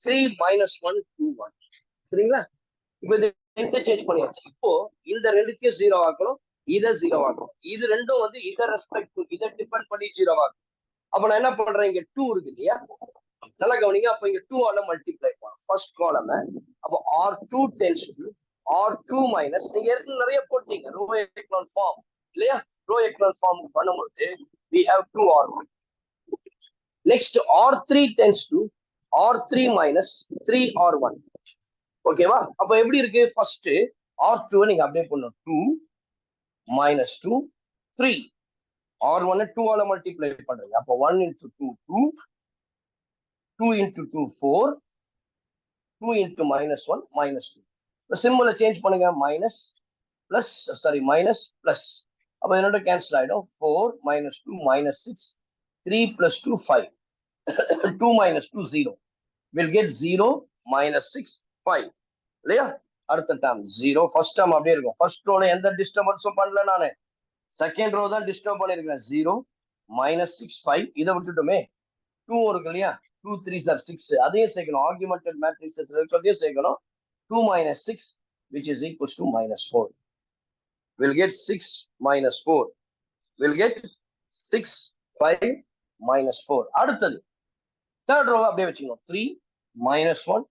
3 minus 1 2 1. சரிங்களா? இப்போ இது இன்டர்சேஞ்ச் பண்ணியாச்சு. இப்போ இந்த ரெண்டுத்தையும் ஜீரோ ஆக்கணும், இதை ஜீரோ ஆக்கணும். இது ரெண்டும் வந்து இதை ரெஸ்பெக்ட் இதை டிபெண்ட் பண்ணி ஜீரோ ஆகும். அப்ப நான் என்ன பண்றேன், இங்க 2 இருக்கு இல்லையா? நல்லா கவனிங்க. அப்ப இங்க 2 ஆல மல்டிப்ளை பண்ணும் ஃபர்ஸ்ட் காலம். அப்போ R2 tends to R2 minus, நீங்க ஏற்கனவே நிறைய போட்டீங்க ரோ எக்லான் ஃபார்ம் இல்லையா? ரோ எக்லான் ஃபார்ம் பண்ணும்போது we have 2R1. next R3 tends to R3 minus 3R1. ஓகேவா? அப்ப எப்படி இருக்கு? ஃபர்ஸ்ட் R2 நீங்க அப்படியே பண்ணணும், 2 minus 2 3. R1 2 ஆல மல்டிப்ளை பண்றீங்க. அப்போ 1 into 2 2 2 into 2 4 2 into minus 1 minus 2. இந்த சிம்பிளை சேஞ்ச் பண்ணுங்க, minus plus sorry minus plus. அப்போ என்னோட கேன்சல் ஆயிடும். 4 minus 2 minus 6 3 plus 2 5 2 minus 2 0. will get 0 minus 6 5 இல்லையா? அடுத்த டேர்ம் 0. ஃபர்ஸ்ட் டேர்ம் அப்படியே இருக்கும். ஃபர்ஸ்ட் ரோல எந்த டிஸ்டர்பன்ஸும் பண்ணல நானு, செகண்ட் ரோ தான் டிஸ்டர்ப் பண்ணிருக்கேன். 0 minus 6 5. இதை விட்டுட்டுமே 2 இருக்கு இல்லையா? 2 3s are 6. அதையும் சேர்க்கணும். ஆர்குமெண்டட் மேட்ரிக்ஸஸ் இருக்கிறதையும் சேர்க்கணும். 2 minus 6 which is equals to minus 4. will get 6 minus 4. will get 6 5 minus 4. அடுத்தது தேர்ட் ரோ அப்படியே வச்சுக்கணும். 3 minus 1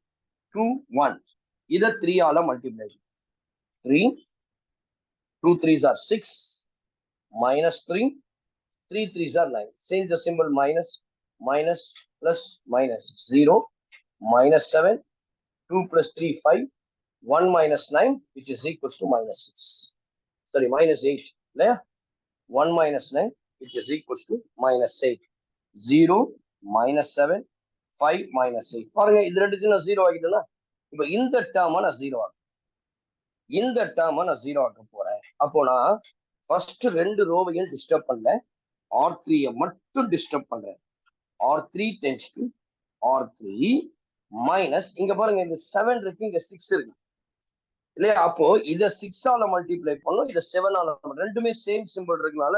2 1. இதை 3 ஆல multiply. 3 2 3s are 6 minus 3 3 3s are 9. Change the symbol, minus minus plus minus 0 minus 7 2 plus 3 5 1 minus 9 which is equals to minus 6. Sorry, minus 8 இல்லையா? 1 minus 9 which is equals to minus 8. 0 minus 7 5 minus 8. பாருங்க, இது ரெண்டுத்தையும் நான் 0 ஆகிட்டேன்னா, இப்போ இந்த டேர்மை நான் 0 ஆகும், இந்த டேர்மை நான் 0 ஆக்க போறேன். அப்போ நான் ஃபர்ஸ்ட் ரெண்டு ரோவையும் டிஸ்டர்ப் பண்ணல, R3 மட்டும் டிஸ்டர்ப் பண்றேன். R3 tends to R3 minus, இங்க பாருங்க இந்த 7 இருக்கு, இங்க 6 இருக்கு இல்லையா? அப்போ இதை 6 ஆல மல்டிப்ளை பண்ணும், இதை 7 ஆல, ரெண்டுமே சேம் சிம்பிள் இருக்கனால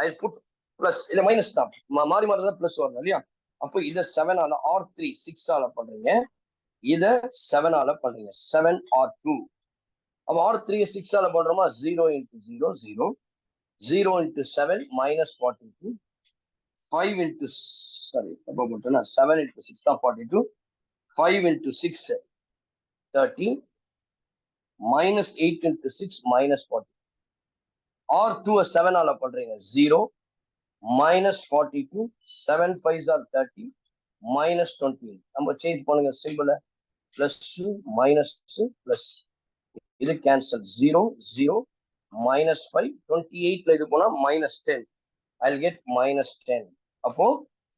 ஐ புட் பிளஸ் இல்ல மைனஸ் தான், மாறி மாறி தான் பிளஸ் வரணும் இல்லையா? அப்போ இதை 7 ஆல, R3 6 ஆல பண்றீங்க, இதை 7 ஆல பண்றீங்க, 7 R2. அப்போ R3 6 ஆல பண்றோமா? 0 into 0 0 0 into 7 minus 42 5 into sorry அப்போ மட்டும்னா 7 into 6 தான் 42 5 into 6 30 minus 8 into 6 minus 40. R2 7 ஆல பண்றீங்க, 0 minus 42 7 5s are 30 minus 28. நம்ம சேஞ்ச் பண்ணுங்க சிம்பிள, பிளஸ் மைனஸ் பிளஸ், இது கேன்சல். 0 0 minus 5 28ல இது போனா minus 10. I'll get minus 10. அப்போ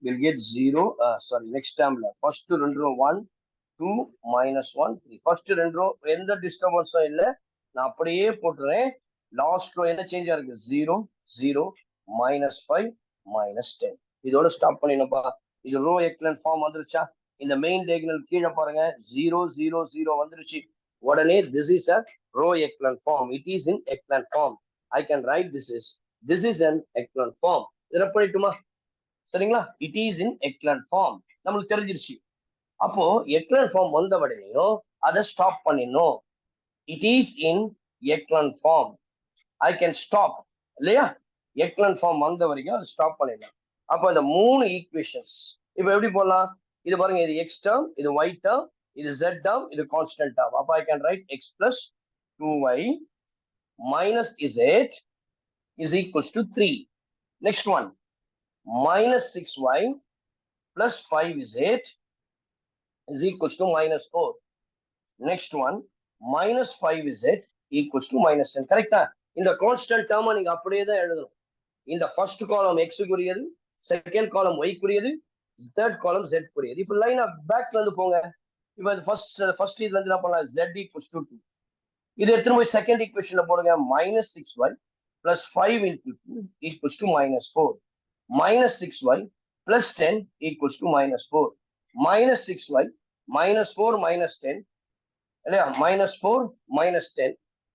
we'll get 0 sorry next termல first ரெண்டு ரோ 1 2 minus 1 3. ஃபர்ஸ்ட் ரெண்டு ரோ எந்த டிஸ்டர்பன்ஸும் இல்லை, நான் அப்படியே போட்டுறேன். லாஸ்ட் ரோ என்ன சேஞ்ச் ஆயிருக்கு? 0 0 -5 -10. இதோட ஸ்டாப் பண்ணிடணும்ப்பா. இது ரோ எக்லன் ஃபார்ம் வந்துருச்சா? இந்த மெயின் டயகனல் கீழே பாருங்க 0 0 0 வந்துருச்சு. உடனே this is a row echelon form. It is in echelon form. I can write this is an echelon form. இதை பண்ணிட்டுமா? சரிங்களா? It is in echelon form. நம்மளுக்கு தெரிஞ்சிருச்சு. அப்போ echelon form வந்த உடனேயும் அதை ஸ்டாப் பண்ணிடணும். It is in echelon form. I can stop. இல்லையா? echelon form வந்த வரைக்கும் அதை ஸ்டாப் பண்ணிடலாம். அப்போ இந்த 3 ஈக்குவேஷன்ஸ் இப்போ எப்படி போடலாம்? இது பாருங்க, இது x term, இது y term, இது z term, இது constant term. அப்போ I can write x plus 2y minus z is equals to 3. Next one, minus 6y plus 5z is equals to minus 4. Next one, minus 5z equals to minus 10. கரெக்டா? இந்த constant term நீங்க அப்படியே தான் எழுதணும். இந்த first column x குறியது, second column y குறியது, third column z குறியது. இப்போ லைனா பேக்ல இருந்து போங்க. இப்போ இந்த ஃபர்ஸ்ட் இதுல இருந்து என்ன பண்ணலாம்? z equals to 2. இது எடுத்துட்டு போய் செகண்ட் ஈக்குவேஷன்ல போடுங்க. minus 6y plus 5 into 2 equals to minus 4. minus 6y plus 10 equals to minus 4. minus 6y minus 4 minus 10. இல்லையா? minus 4 minus 10.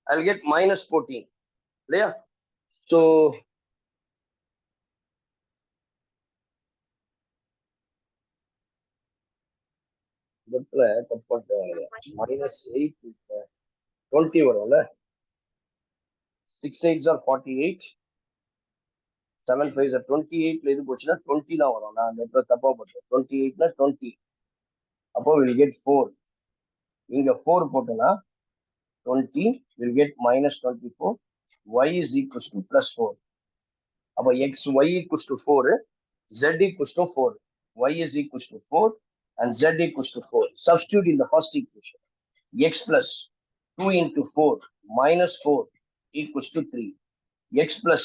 I'll get minus 14. இல்லையா? So இடத்துல minus 8 20 வரும்ல. 6 8s are 48. 7 5s are 28. இது போச்சுன்னா 20 தான் வரும். நான் இந்த தப்பா போட்டேன். 28 னா 20. அப்போ we'll get 4. இங்க 4 போட்டோம்னா 20 will get minus 24. Y is equals to plus 4. அப்போ y equals to 4, z equals to 4. Y is equals to 4 and z equals to 4. Substitute in the first equation. X plus 2 into 4 minus 4 equals to 3. X plus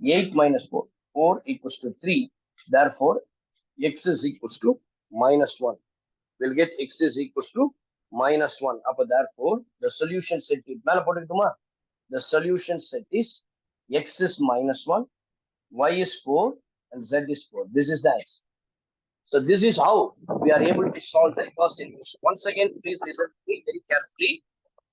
8 minus 4. 4 equals to 3. Therefore, x is equals to minus 1. We'll get x is equals to minus 1. Therefore, the solution set is, the solution set is x is minus 1, y is 4, and z is 4. This is the answer. So this is how we are able to solve the Gauss elimination. Once again, please listen to me very carefully.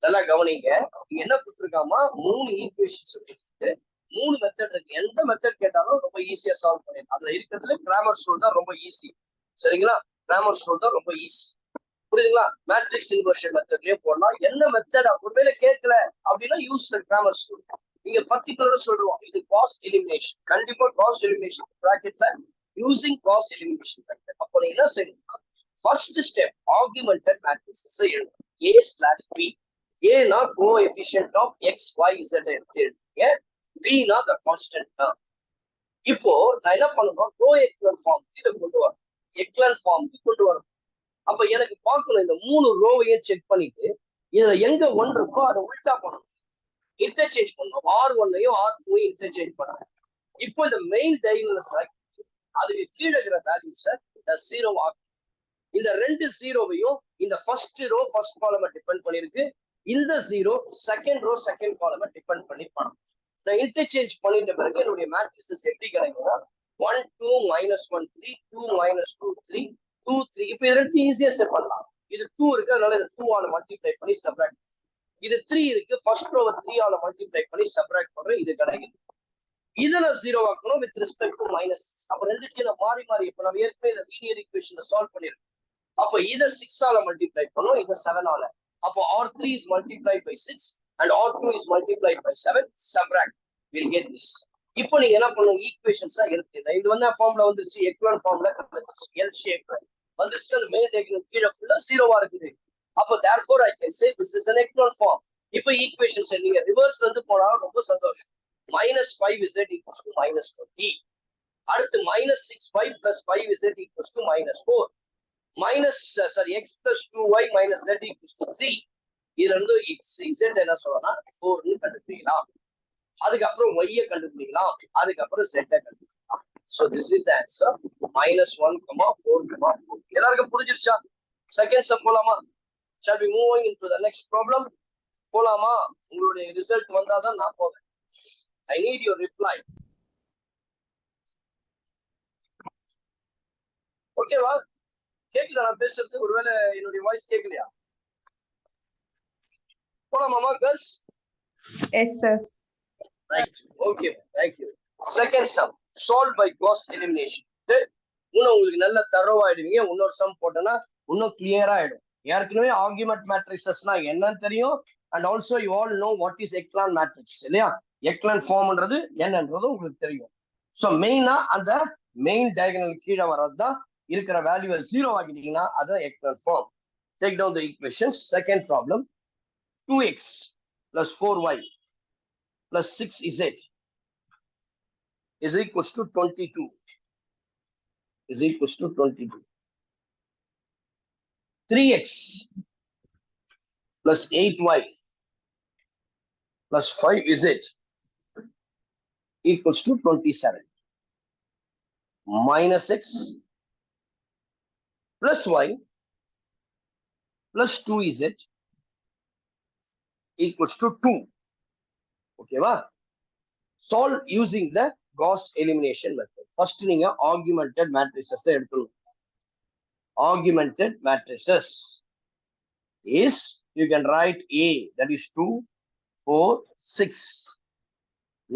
நல்லா கவனிங்க. இங்க என்ன கொடுத்துருக்காமா? 3 equations வச்சுட்டு 3 method இருக்கு. எந்த method கேட்டாலும் ரொம்ப ஈஸியா சால்வ் பண்ணிடலாம். அதுல இருக்கிறதுல கிராமர் ரூல் தான் ரொம்ப ஈஸி. சரிங்களா? கிராமர் ரூல் தான் ரொம்ப ஈஸி. புரியுதுங்களா? மேட்ரிக்ஸ் இன்வர்ஷன் மெத்தட்லயே போடலாம். என்ன மெத்தட் ஒருவேளை கேட்கல அப்படின்னா யூஸ் கிராமர் ரூல். நீங்க பர்டிகுலரா சொல்லுவோம் இது காஸ் எலிமினேஷன். கண்டிப்பா காஸ் எலிமினேஷன் பிராக்கெட்ல using Gauss elimination method. அப்போ என்ன செய்யணும்? ஃபர்ஸ்ட் ஸ்டெப் ஆகுமெண்டட் மேட்ரிக்ஸஸ் எழுதணும். a slash b. a னா coefficient of x y z எழுதுங்க. b னா the constant term. இப்போ நான் என்ன பண்ணணும்? ரோ எக்லன் ஃபார்ம் இத கொண்டு வரணும். எக்லன் ஃபார்ம் கொண்டு வரணும். அப்ப எனக்கு பார்க்கணும் இந்த 3 ரோவையும் செக் பண்ணிட்டு இதுல எங்க 1 இருக்கோ அதை உல்டா பண்ணணும். இன்டர்சேஞ்ச் பண்ணணும். r1ஐயும் r2ஐயும் இன்டர்சேஞ்ச் பண்ணணும். இப்போ இந்த மெயின் டயகனல் அதுக்கு கீழே இருக்கிற வேல்யூஸை 0 ஆகும். இந்த 2 0வையும் இந்த ஃபர்ஸ்ட் ரோ ஃபர்ஸ்ட் காலமை டிபெண்ட் பண்ணிருக்கு. இந்த 0 செகண்ட் ரோ செகண்ட் காலமை டிபெண்ட் பண்ணி பண்ணணும். நான் இன்டர்சேஞ்ச் பண்ணிட்ட பிறகு என்னுடைய மேட்ரிக்ஸஸ் எப்படி கிடைக்கும்னா 1 2 -1 3 2 -2 3 2 3. இப்போ இது ரெண்டு ஈஸியா செட் பண்ணலாம். இது 2 இருக்கு, அதனால இது 2 ஆல மல்டிப்ளை பண்ணி சப்ராக்ட். இது 3 இருக்கு, ஃபர்ஸ்ட் ரோவை 3 ஆல மல்டிப்ளை பண்ணி சப்ராக்ட் பண்றேன். இது கிடைக்குது. இதுல 0 ஆக்கணும் வித் ரெஸ்பெக்ட் டு -6. அப்ப ரெண்டுத்தையும் மாறி மாறி இப்ப நம்ம ஏற்கனவே இந்த லீனியர் ஈக்குவேஷனை சால்வ் பண்ணிருக்கோம். அப்ப இத 6 ஆல மல்டிப்ளை பண்ணோம், இத 7 ஆல. அப்போ r3 is multiplied by 6 and r2 is multiplied by 7. Subtract, we'll get this. இப்போ நீங்க என்ன பண்ணுங்க? ஈக்குவேஷன்ஸா எடுத்துங்க. இது வந்து ஃபார்ம்ல வந்துருச்சு. எக்லன் ஃபார்ம்ல எல் ஷேப்ல வந்துருச்சு. அந்த மேல் டயகனல் கீழே ஃபுல்லா 0வா இருக்குது. அப்போ therefore I can say this is an echelon form. இப்போ ஈக்குவேஷன்ஸ் நீங்க ரிவர்ஸ்ல இருந்து போனா ரொம்ப சந்தோஷம். -5z equals to -20. அடுத்து -6y plus 5z equals to -4. x plus 2y minus z equals to 3. இது ரெண்டு z என்ன சொல்லலாம்? 4 னு கண்டுபிடிக்கலாம். அதுக்கப்புறம் y யை கண்டுபிடிக்கலாம். அதுக்கப்புறம் z யை கண்டுபிடிக்கலாம். So this is the answer. -1, 4, 4. எல்லாருக்கும் புரிஞ்சிருச்சா? செகண்ட் ஸ்டெப் போலாமா? Shall we move into the next problem? போலாமா? உங்களுடைய ரிசல்ட் வந்தாதான் நான் போவேன். I need your reply. ஓகேவா? கேக்குதா நான் பேசுறது? ஒருவேளை என்னுடைய வாய்ஸ் கேட்கலையா? போலாமாமா girls? Yes, sir. Right. Okay. Thank you. Second sum solved by Gauss elimination. இன்னும் உங்களுக்கு நல்ல தரவாயிடுவீங்க. இன்னொரு சம் போட்டோன்னா இன்னும் கிளியரா ஆயிடும். ஏற்கனவே ஆர்குமெண்ட் மேட்ரிக்ஸஸ்னா என்னன்னு தெரியும். And also you all know what is echelon matrix இல்லையா? எக்லான் ஃபார்ம்ன்றது என்னன்றது உங்களுக்கு தெரியும். ஸோ மெயினா அந்த மெயின் டயகனல் கீழே வர்றதுதான் இருக்கிற வேல்யூவை 0 ஆக்கிட்டீங்கன்னா அது echelon form. Take down the equations. Second problem, 2x plus 4y plus 6z is equals to 22. Is equals to 22. 3x plus 8y plus 5z equals to 27. Minus x plus y plus 2z equals to 2. Okay, va? Solve using the Gauss elimination method. First, நீங்க augmented matrices எடுக்கணும். Augmented matrices is you can write A, that is 2, 4, 6.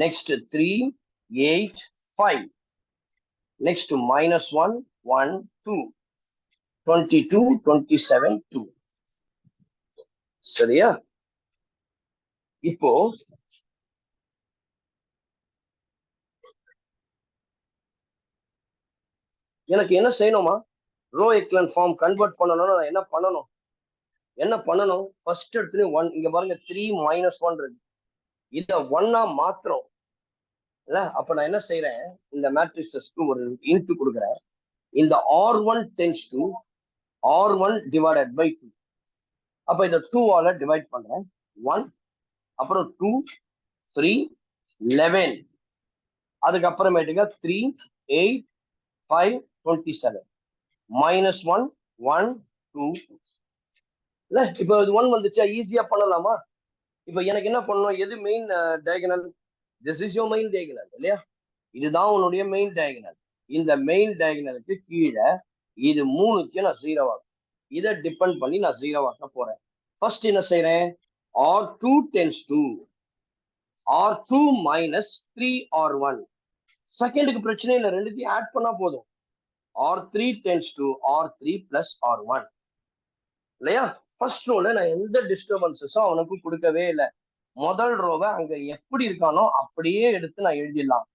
Next 3, 8, 5. Next to minus 1, 1, 2. 22, 27, 2. சரியா? இப்போ எனக்கு என்ன செய்யணுமா? Row echelon form convert பண்ணணும்னா நான் என்ன பண்ணணும்? ஃபர்ஸ்ட் எடுத்து 1 இங்க பாருங்க 3 minus 1 இருக்கு. இத 1 மாத்திரம் இல்ல. அப்ப நான் என்ன செய்யறேன்? இந்த மேட்ரிக்ஸஸ்க்கு ஒரு இன்ட் கொடுக்குறேன். இந்த R1 tends to R1 divided by 2. அப்ப இத 2 ஆல டிவைட் பண்றேன். 1 அப்புறம் 2 3 11 அதுக்கப்புறமேட்டுக்கு 3 8 5 27 minus 1 1 2 இல்ல. இப்போ இது 1 வந்துச்சா? ஈஸியா பண்ணலாமா? இப்போ எனக்கு என்ன பண்ணணும்? எது main diagonal? This is your main diagonal இல்லையா? இதுதான் உன்னுடைய மெயின் டயகனல். இந்த மெயின் டயகனலுக்கு கீழே இது 3த்தையும் நான் 0 ஆக்கும். இதை டிபெண்ட் பண்ணி நான் 0 ஆக்க போறேன். ஃபர்ஸ்ட் என்ன செய்யறேன்? R2 tends to R2 minus 3R1. செகண்டுக்கு பிரச்சனை இல்லை, ரெண்டுத்தையும் ஆட் பண்ணா போதும். R3 tends to R3 plus R1 இல்லையா? ஃபர்ஸ்ட் ரோல நான் எந்த டிஸ்டர்பன்சஸும் அவனுக்கு கொடுக்கவே இல்லை. முதல் ரோவை அங்க எப்படி இருக்கானோ அப்படியே எடுத்து நான் எழுதிடலாம்.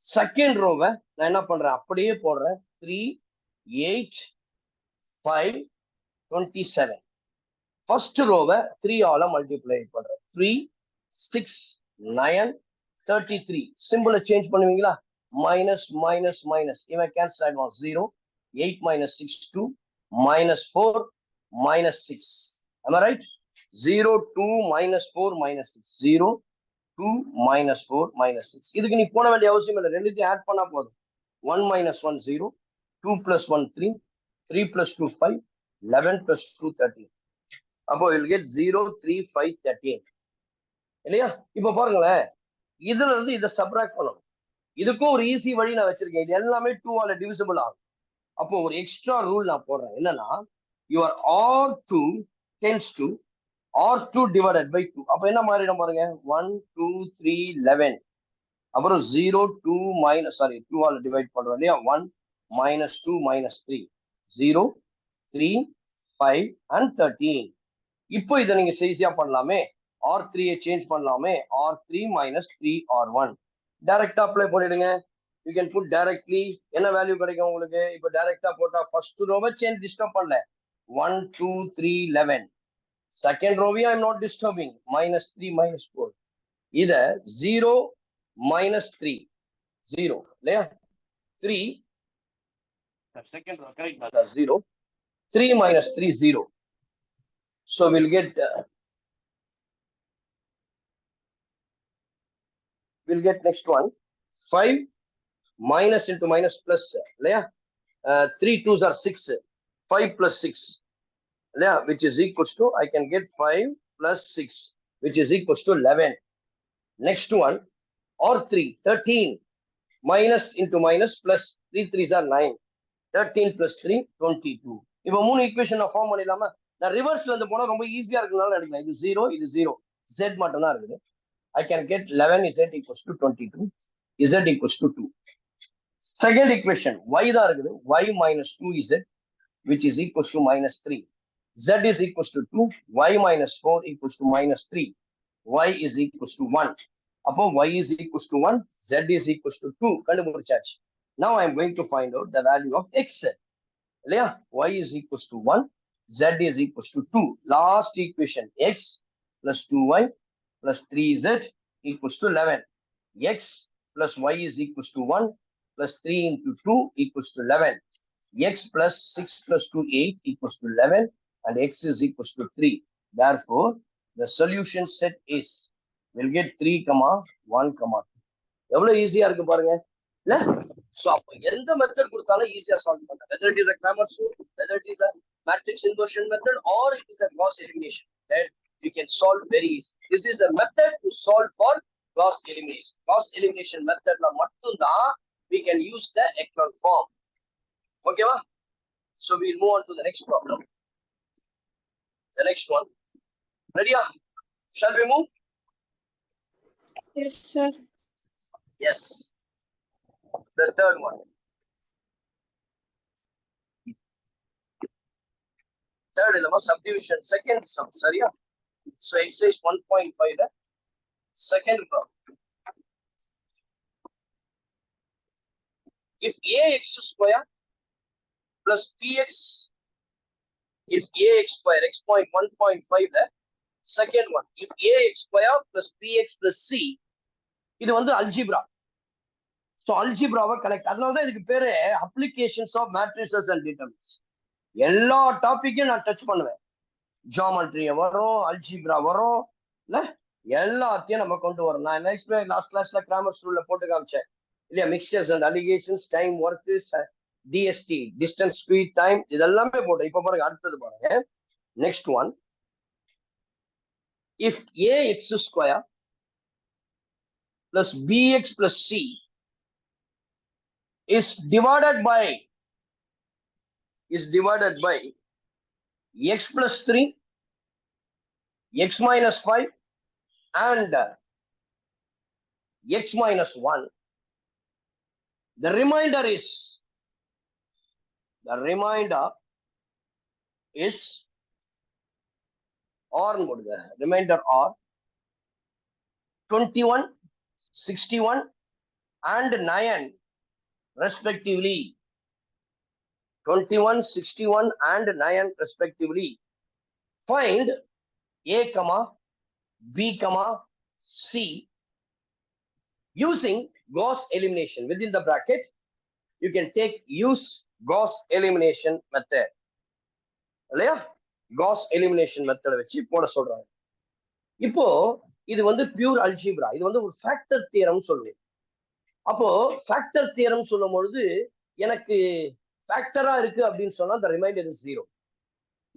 செகண்ட் ரோவை நான் என்ன பண்றேன்? அப்படியே போடுறேன். 3 8 5 27. ஃபர்ஸ்ட் ரோவை 3 ஆல மல்டிப்ளை பண்றேன். 3 6 9 33. சிம்பிளை சேஞ்ச் பண்ணுவீங்களா? மைனஸ் மைனஸ் மைனஸ் இவன் கேன்சல் ஆயிடுவான். 0 8 minus 6 2 minus 4 minus 6. Am I right? 0 2 minus 4 minus 6 0 2 minus 4 minus 6. இதுக்கு நீ போட வேண்டிய அவசியம் இல்லை, ரெண்டுத்தையும் ஆட் பண்ணா போதும். 1 minus 1 0 2 plus 1 3 3 plus 2 5 11 plus 2 13. அப்போ you'll get 0 3 5 13 இல்லையா? இப்ப பாருங்களேன், இதுல இருந்து இதை சப்ராக்ட் பண்ணணும். இதுக்கும் ஒரு ஈஸி வழி நான் வச்சிருக்கேன். இது எல்லாமே 2 ஆல டிவிசிபிள் ஆகும். அப்போ ஒரு எக்ஸ்ட்ரா ரூல் நான் போடுறேன். என்னன்னா, your R2 tends to R2 divided by 2. அப்ப என்ன மாறிடும் பாருங்க. 1 2 3 11 அப்புறம் 0 2 minus 2 ஆல டிவைட் பண்றோம் இல்லையா? 1 minus 2 minus 3 0 3 5 and 13. இப்போ இதை நீங்க ஈஸியா பண்ணலாமே. R3 சேஞ்ச் பண்ணலாமே. R3 minus 3R1 டைரக்டா அப்ளை பண்ணிடுங்க. You can put directly. என்ன வேல்யூ கிடைக்கும் உங்களுக்கு? இப்போ டைரக்டா போட்டா ஃபர்ஸ்ட் ரோவை சேஞ்ச் டிஸ்டர்ப் பண்ணல. 1 2 3 11. செகண்ட் ரோவையும் I am not disturbing. minus 3 minus 4. இத 0 minus 3 0 இல்லையா? 3 second row correct. 0 3 minus 3 0. So we'll get next one. 5 minus into minus plus இல்லையா? 3 2s are 6. 5 plus 6 இல்லையா? which is equals to, I can get 5 plus 6 which is equals to 11. Next one, R3 13 minus into minus plus 3 3s are 9. 13 plus 3 22. இப்போ மூணு equation நான் form பண்ணிடலாமா? நான் ரிவர்ஸ்ல இருந்து போனா ரொம்ப ஈஸியா இருக்குனால எடுக்கலாம். இது 0, இது 0, z மட்டும் தான் இருக்குது. I can get 11 z equals to 22, z equals to 2. Second equation y தான் இருக்குது, y minus 2z which is equals to minus 3. Z is equals to 2, y minus 4 equals to minus 3, y is equals to 1. Upon y is equals to 1, z is equals to 2. கண்டுபிடிச்சாச்சு. Now I am going to find out the value of x. இல்லையா? Y is equals to 1, z is equals to 2. Last equation, x plus 2y plus 3z equals to 11. X plus y is equals to 1 plus 3 into 2 equals to 11. X plus 6 plus 2, 8 equals to 11, and x is equals to 3. Therefore, the solution set is, we'll get 3, 1, 2. எவ்வளவு ஈஸியா இருக்கு பாருங்க. இல்ல? So, அப்ப எந்த method கொடுத்தாலும் ஈஸியா solve பண்ணலாம். Whether it is a Cramer's rule, whether it is a matrix inversion method, or it is a Gauss elimination, that you can solve very easy. This is the method to solve for Gauss elimination. Gauss elimination method la mattumதான் we can use the echelon form. Okay, ma? So we'll move on to the next problem. The next one. Ready? Shall we move? Yes, sir. Yes. The third one. Third is subdivision. Second sum. Sorry. So exercise 1.5. Second problem. If ax square plus bx, if ax square, x point 1.5 there. Second one, if ax square plus bx plus c, இது வந்து algebra. So algebra connect. அதனால தான் இதுக்கு பேரு applications of matrices and determinants. எல்லா டாபிக்கையும் நான் touch பண்ணுவேன். Geometry வரும், algebra வரும், இல்ல எல்லாத்தையும் நம்ம கொண்டு வரோம். நான் நெக்ஸ்ட் லாஸ்ட் கிளாஸ்ல கிராமர் ரூல்ல போட்டு காமிச்சேன் இல்லையா? Mixtures and allegations, time works, DST, distance, speed, time, இதெல்லாமே போட்டோம். இப்ப பாருங்க, அடுத்தது பாருங்க. Next one, if ax square plus bx plus c is divided by x plus 3, x minus 5 and x minus 1, the remainder is or the remainder are 21, 61 and 9 respectively. 21, 61 and 9 respectively. Find a comma b comma c using Gauss elimination. Within the bracket you can take use Gauss elimination method. இல்லையா? Gauss elimination method வச்சு போட சொல்றாங்க. இப்போ இது வந்து pure algebra. இது வந்து ஒரு ஃபேக்டர் தியரம் சொல்லுவேன். அப்போ ஃபேக்டர் தியரம் சொல்லும் பொழுது எனக்கு ஃபேக்டரா இருக்கு அப்படின்னு சொன்னா the remainder is 0.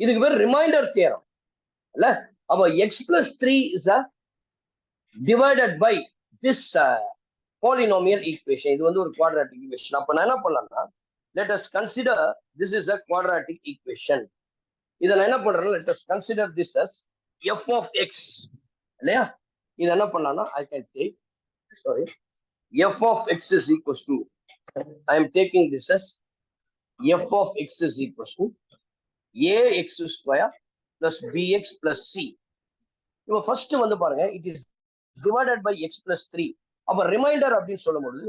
இதுக்கு பேர் ரிமைண்டர் தியரம் இல்ல? அப்போ x plus 3 is a divided by this polynomial equation. இது வந்து ஒரு quadratic equation. அப்ப நான் என்ன பண்ணலாம்னா, let us consider this is a quadratic equation. இதை நான் என்ன பண்றேன், let us consider this as f of x இல்லையா? இது என்ன பண்ணலாம்னா, I can take, sorry, f of x is equals to, I am taking this as f of x is equals to ax square plus bx plus c. இப்போ first வந்து பாருங்க, it is divided by x plus 3. அப்ப reminder அப்படின்னு சொல்லும் பொழுது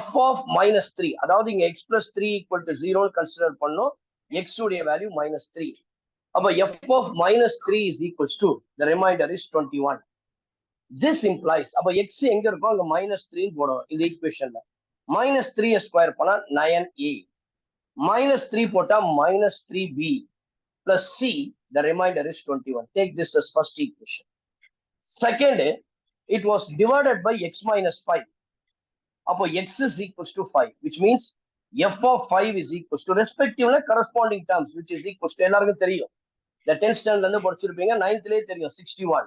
f of minus 3, அதாவது இங்க x plus 3 equal to 0 consider பண்ணோம். x உடைய வேல்யூ minus 3. அப்ப f of minus 3 is equals to, the remainder is 21. This implies, அப்ப x எங்க இருக்கும், அங்க minus 3 போடணும் இந்த ஈக்குவேஷன்ல. minus 3 ஸ்கொயர் பண்ணா 9a, minus 3 போட்டா minus 3b plus c, the remainder is 21. Take this as first equation. Second, it was divided by x minus 5. அப்போ x is equals to 5, which means f of 5 is equals to respectively corresponding terms, which is equals to, எல்லாருக்கும் தெரியும், the 10th standardல இருந்து படிச்சிருப்பீங்க, 9thலயே தெரியும், 61.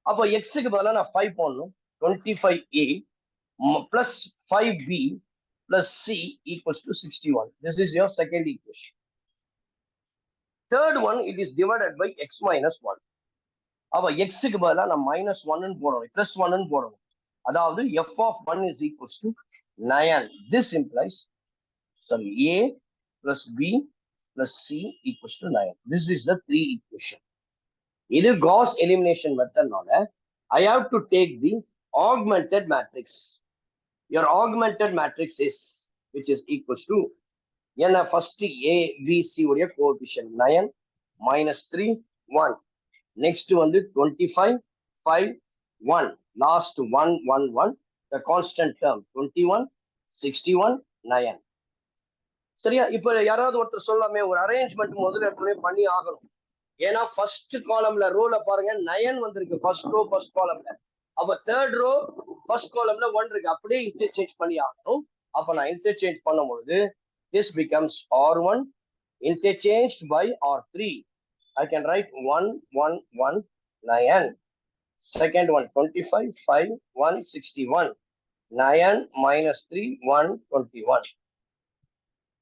அப்போ x க்கு பதிலா நான் 5 போடணும், 25a plus 5b plus C equals to 61. This is your second equation. Third one, it is divided by x minus 1. Our x க்கு பதிலா நான் minus 1 ன்னு போடணும், plus 1 ன்னு போடணும். அதாவது f of 1 is equals to 9. This implies, sorry, a plus b plus c equals to 9. This is the 3 equation. இது Gauss elimination methodனால I have to take the augmented matrix. Your augmented matrix is, which is equals to, என்ன first a b c உடைய coefficient 9 minus 3 1. Next வந்து 25 5 1. Last 1 1 1. The constant term 21 61 9. சரியா? இப்ப யாராவது ஒருத்தர் சொல்லாமே, ஒரு அரேஞ்ச்மெண்ட் முதல்ல பண்ணி ஆகணும். ஏன்னா ஃபர்ஸ்ட் காலம்ல ரோல பாருங்க 9 வந்திருக்கு, ஃபர்ஸ்ட் ரோ ஃபர்ஸ்ட் காலம்ல. அப்ப தேர்ட் ரோ ஃபர்ஸ்ட் காலம்ல 1 இருக்கு, அப்படியே இன்டர்சேஞ்ச் பண்ணி ஆகணும். அப்ப நான் இன்டர்சேஞ்ச் பண்ணும்போது this becomes R1 interchanged by R3. I can write 1 1 1 9. Second one 25 5 1 61. 9 minus 3 1 21.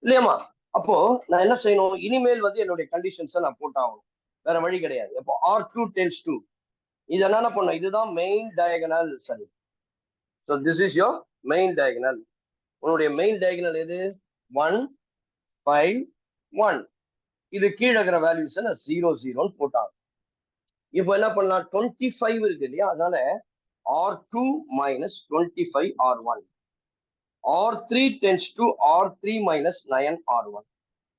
இல்லையம்மா? அப்போ நான் என்ன செய்யணும், இனிமேல் வந்து என்னுடைய கண்டிஷன்ஸை நான் போட்டாகணும், வேற வழி கிடையாது. அப்போ R2 tends to, இது என்ன பண்ணணும், இதுதான் மெயின் டயகனல். சரி, so this is your main diagonal. உன்னுடைய மெயின் டயகனல் எது? 1 5 1. இது கீழே இருக்கிற வேல்யூஸ் 0 0 போட்டாங்க. இப்போ என்ன பண்ணலாம், 25 இருக்கு இல்லையா, அதனால R2 minus 25 R1. R3 tends to R3 minus 9 R1.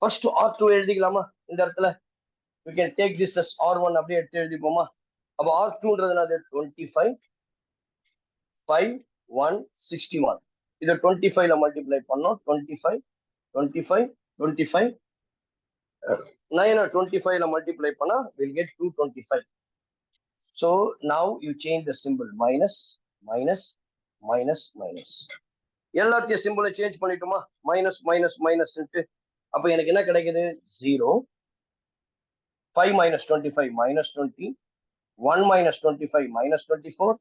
First R2 எழுதிக்கலாமா இந்த இடத்துல? You can take this as R1 அப்படியே எடுத்து எழுதிப்போமா? அப்போ R2ன்றது 25 5 1 61. இதை 25ல மல்டிப்ளை பண்ணோம், 25 25 25 9 25ல மல்டிப்ளை பண்ணா we'll get 225. So now you change the symbol, minus minus minus minus. எல்லாத்தையும் சிம்பிளை சேஞ்ச் பண்ணிட்டோமா, மைனஸ் மைனஸ் மைனஸ். அப்ப எனக்கு என்ன கிடைக்குது, 0 5 minus 25 minus 20, 1 minus 25 minus 24,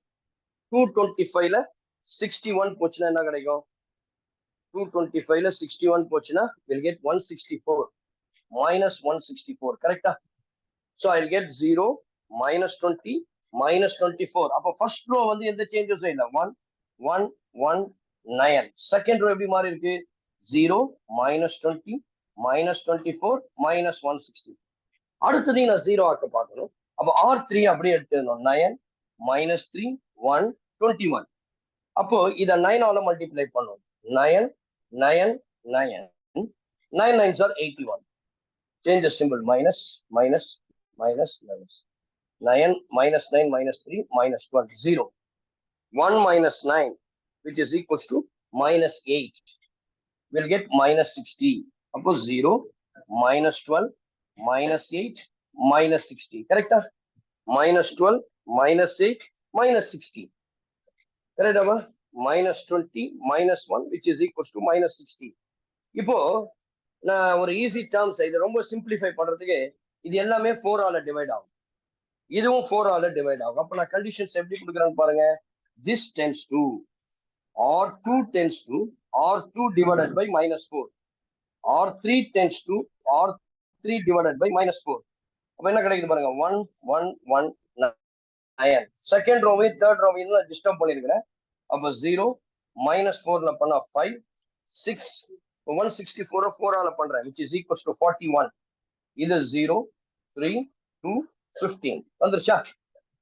225ல 61 போச்சுன்னா என்ன கிடைக்கும், 225ல 61 போச்சுன்னா we'll get 164 minus 164. கரெக்டா? So I'll get 0 minus 20 minus 24. அப்ப ஃபர்ஸ்ட் ரோ வந்து எந்த சேஞ்சஸும் இல்லை, 1 1 1 9. செகண்ட் ரோ எப்படி மாறி இருக்கு, 0 minus 20 minus 24 minus 160. அடுத்ததையும் நான் 0 ஆக்க பார்க்கணும். அப்போ R3 அப்படியே எடுத்துருந்தோம், 9 minus 3 1 21. அப்போ இதை 9ஆல மல்டிப்ளை பண்ணும், 9 9 9 9 9s are 81. Change the symbol, minus minus minus minus. 9 minus 9 minus 3 minus 12, 0. 1 minus 9, which is equals to minus 8. We'll get minus 60. Suppose 0 minus 12 minus 8 minus 60. Correct? Minus 12 minus 8 minus 60. Correct? Minus 20 minus 1, which is equals to minus 60. இப்போ நான் ஒரு easy terms இதை ரொம்ப simplify பண்றதுக்கு இது எல்லாமே 4ஆல divide ஆகும், இதுவும் 4ஆல டிவைட் ஆகும். அப்ப நான் கண்டிஷன்ஸ் எப்படி கொடுக்குறேன்னு பாருங்க. This tends to R2 tends to R2 divided by minus 4. R3 tends to R3 divided by minus 4. அப்ப என்ன கிடைக்குது பாருங்க, 1 1 1 9. செகண்ட் ரோவையும் தேர்ட் ரோவையும் நான் டிஸ்டர்ப் பண்ணிருக்கிறேன். அப்ப 0 minus 4ல பண்ணா 5 6 164 4ஆல பண்றேன், which is equals to 41. இது 0 3 2 15 வந்துருச்சா?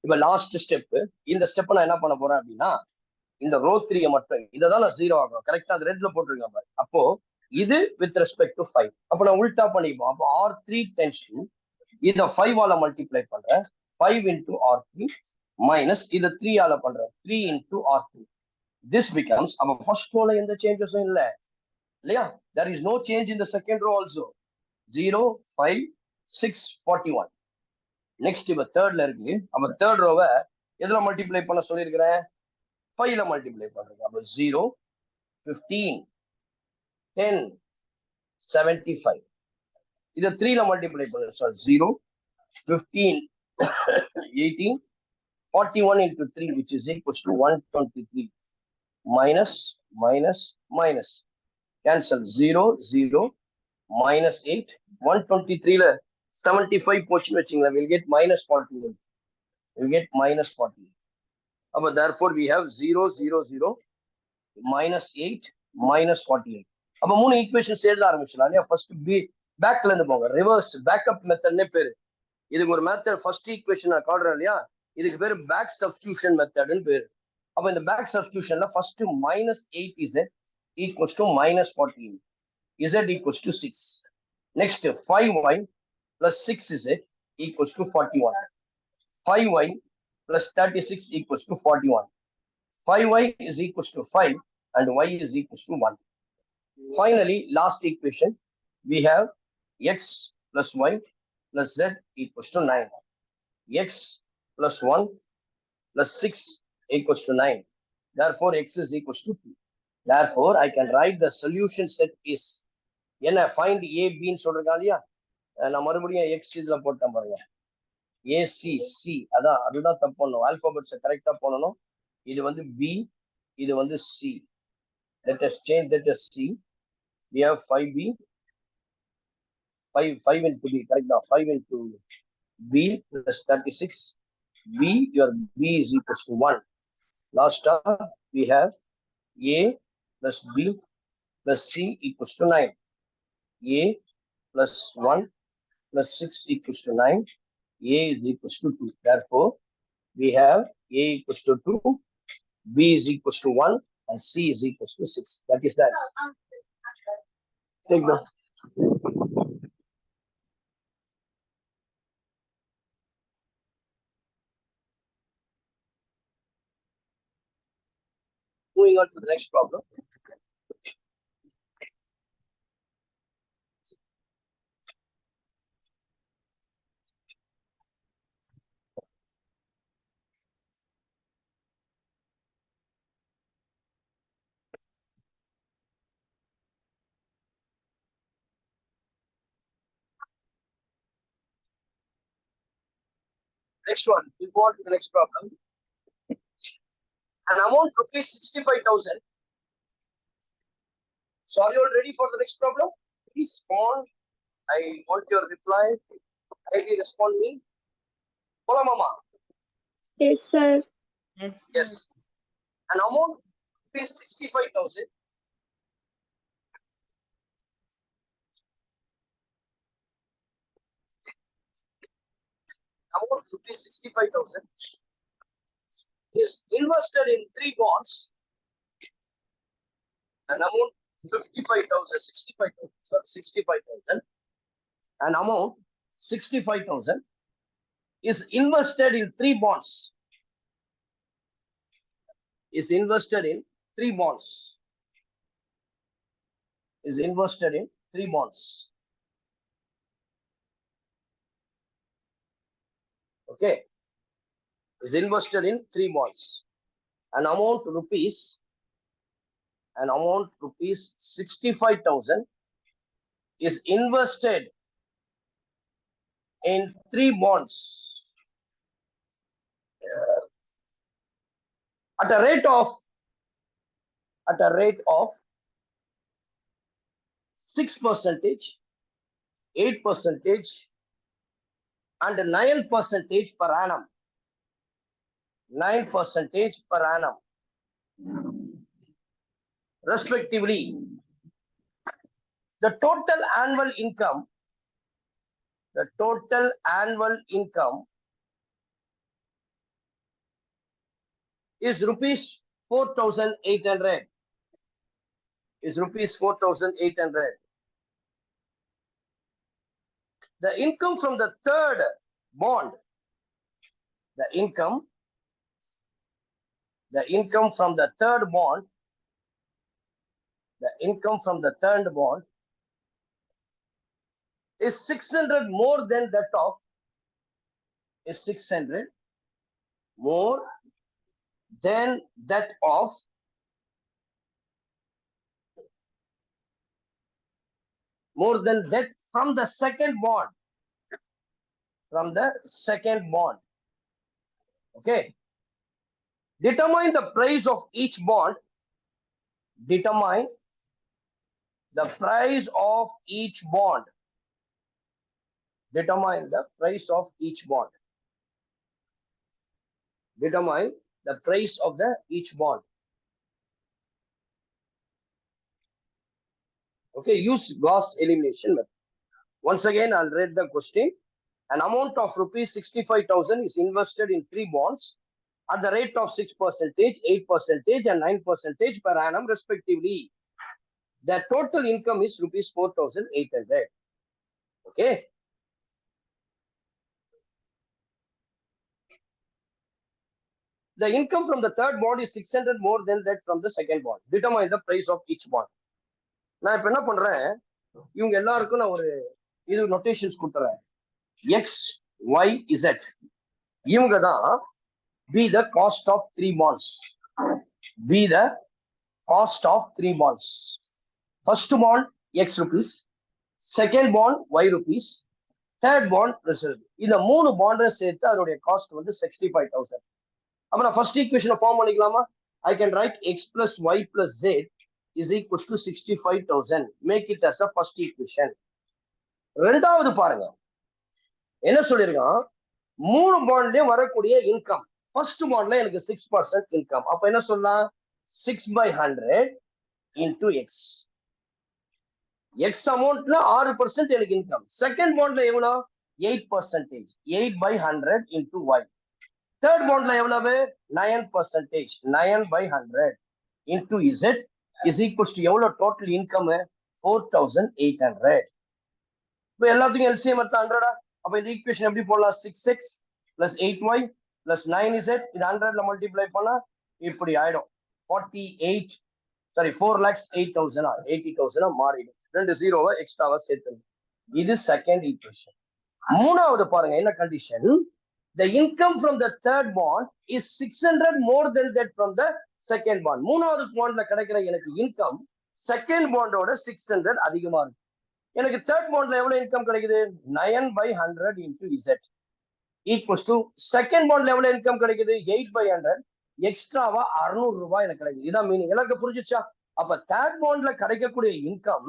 இப்ப லாஸ்ட் ஸ்டெப், இந்த ஸ்டெப் நான் என்ன பண்ண போறேன் அப்படின்னா, இந்த ரோ 3 மட்டும் இதை தான் நான் 0 ஆகும். கரெக்டா? அது ரெட்ல போட்டிருக்கேன் பாரு. அப்போ இது வித் ரெஸ்பெக்ட் டு 5. அப்ப நான் உல்டா பண்ணிப்போம். அப்போ R3 tends to இதை 5ஆல மல்டிப்ளை பண்றேன், 5 into R3 மைனஸ் இதை 3ஆல பண்றேன், 3 into R3. This becomes, அப்ப ஃபர்ஸ்ட் ரோல எந்த சேஞ்சஸும் இல்லை இல்லையா? There is no change in the second row also. 0 5 6 41. Next இப்ப தேர்ட்ல இருக்கு. அப்ப தேர்ட் ரோவை எதுல மல்டிப்ளை பண்ண சொல்லியிருக்கிறேன், 5ல மல்டிப்ளை பண்றேன். அப்ப 0 15 10 75. இதை 3ல மல்டிப்ளை பண்றேன், 0 15 18 41 into 3, which is equals to 123 minus minus minus. cancel 0, 0, minus 8, 123 la 75 portion we'll get minus 48. We'll get minus 48. But therefore we have 0, 0, 0, minus 8, minus 48. அப்ப மூணு ஈக்குவேஷன் சேர்ந்து ஆரம்பிச்சலாம் இல்லையா? ஃபர்ஸ்ட் பி பேக்ல இருந்து போங்க, ரிவர்ஸ் பேக்கப் மெத்தட்னே பேரு. இதுக்கு ஒரு மெத்தட் ஃபர்ஸ்ட் ஈக்குவேஷன் நான் காட்டுறேன் இல்லையா, இதுக்கு பேரு பேக் சப்ஸ்டியூஷன் மெத்தட்னு பேரு. அப்ப இந்த back சப்ஸ்டியூஷன்ல first minus 8 z equals to minus 14. Z equals to 6. Next 5y plus 6z equals to 41. 5y plus 36 equals to 41. 5y is equals to 5 and y is equals to 1. Finally, last equation, we have x plus y plus z equals to 9. X plus 1 plus 6 equals to 9. Therefore, x is equals to 2. Therefore, I can write the solution set is, find a, b ன்னு சொல்றேன் இல்லையா, நான் மறுபடியும் x இதுல போட்டேன் பாருங்க, ACC, அதுதான் தப்பு பண்ணணும், ஆல்பாபெட்ஸ் கரெக்டா போடணும். இது வந்து B, இது வந்து C. Let us change that as C. We have 5B, 5 into B, correct now, 5 into B plus 36. B, your B is equals to 1. Last term, we have A plus B plus C equals to 9. A plus 1 plus 6 equals to 9. A is equals to 2. Therefore, we have A equals to 2, B is equals to 1, and C is equals to 6. That is that. Take the. Moving on to the next problem. Next one, we go on to the next problem. An amount rupees 65,000. So are you all ready for the next problem? Please respond. I want your reply. Kindly respond me. Hola, mama. Yes, sir. Yes. An amount rupees 65,000. Amount rupees 65,000 is invested in 3 bonds. An amount 65,000. An amount 65,000 is invested in 3 bonds. Is invested in 3 bonds. Is invested in 3 bonds. Okay. Is invested in 3 bonds. An amount rupees 65,000 is invested in 3 bonds at a rate of 6%, 8%, and 9% per annum. 9% per annum, respectively. The total annual income is rupees 4,800. Is rupees 4,800. The income from the third bond, the income from the third bond is 600 more than that of, is 600 more than that of from the second bond. Okay. Determine the price of each bond. Determine the price of each bond. Determine the price of each bond. Determine the price of each bond. Okay, use Gauss elimination method. Once again, I'll read the question. An amount of rupees 65,000 is invested in 3 bonds at the rate of 6%, 8%, and 9% per annum, respectively. The total income is rupees 4,800. Okay. The income from the third bond is 600 more than that from the second bond. Determine the price of each bond. நான் இப்ப என்ன பண்றேன், இவங்க எல்லாருக்கும் நான் ஒரு இது notations கொடுத்துறேன். X, Y, Z. இவங்க தான் be the cost of 3 bonds. Be the cost of 3 bonds. First bond X rupees, second bond Y rupees, third bond reserve. இந்த 3 பாண்ட் சேர்த்து அதோட காஸ்ட் வந்து 65,000. அப்ப நான் ஃபர்ஸ்ட் ஈக்குவேஷனை ஃபார்ம் பண்ணிக்கலாமா? I can write X plus Y plus Z is equals to 65,000. Make it as a first equation. ரெண்டாவது பாருங்க என்ன சொல்லிருக்கான், 3 பாண்ட்லயும் வரக்கூடிய இன்கம். ஃபர்ஸ்ட் பாண்ட்ல எனக்கு 6% இன்கம். அப்ப என்ன சொல்லலாம், 6/100 into X. X அமௌண்ட்ல 6% எனக்கு இன்கம். செகண்ட் பாண்ட்ல எவ்வளவு, 8%. 8/100 into Y. தேர்ட் பாண்ட்ல எவ்வளவு, 9%. 9/100 into Z is equals to எவ்வளவு டோட்டல் இன்கம், 4,800. இப்போ எல்லாத்துக்கும் LCM எடுத்தா 100. அப்ப இந்த ஈக்குவேஷன் எப்படி போடலாம், 6x plus 8y plus 9z இது 100ல மல்டிப்ளை பண்ணா இப்படி ஆயிடும். 4,08,000 80,000 மாறிடும். 2 ஜீரோவை எக்ஸ்ட்ராவா சேர்த்து. இது செகண்ட் ஈக்குவேஷன். மூணாவது பாருங்க என்ன condition, the income from the third bond is 600 more than that from the second bond. மூணாவது பாண்ட்ல கிடைக்கிற எனக்கு இன்கம் செகண்ட் பாண்டோட 600 அதிகமா இருக்கு. எனக்கு தேர்ட் பாண்ட்ல எவ்வளவு இன்கம் கிடைக்குது, 9/100 into Z equals to second பாண்ட்ல எவ்வளவு இன்கம் கிடைக்குது, 8/100 எக்ஸ்ட்ராவா 600 ரூபாய் எனக்கு கிடைக்குது. இதான் மீனிங். எனக்கு புரிஞ்சிச்சா? அப்ப தேர்ட் பாண்ட்ல கிடைக்கக்கூடிய இன்கம்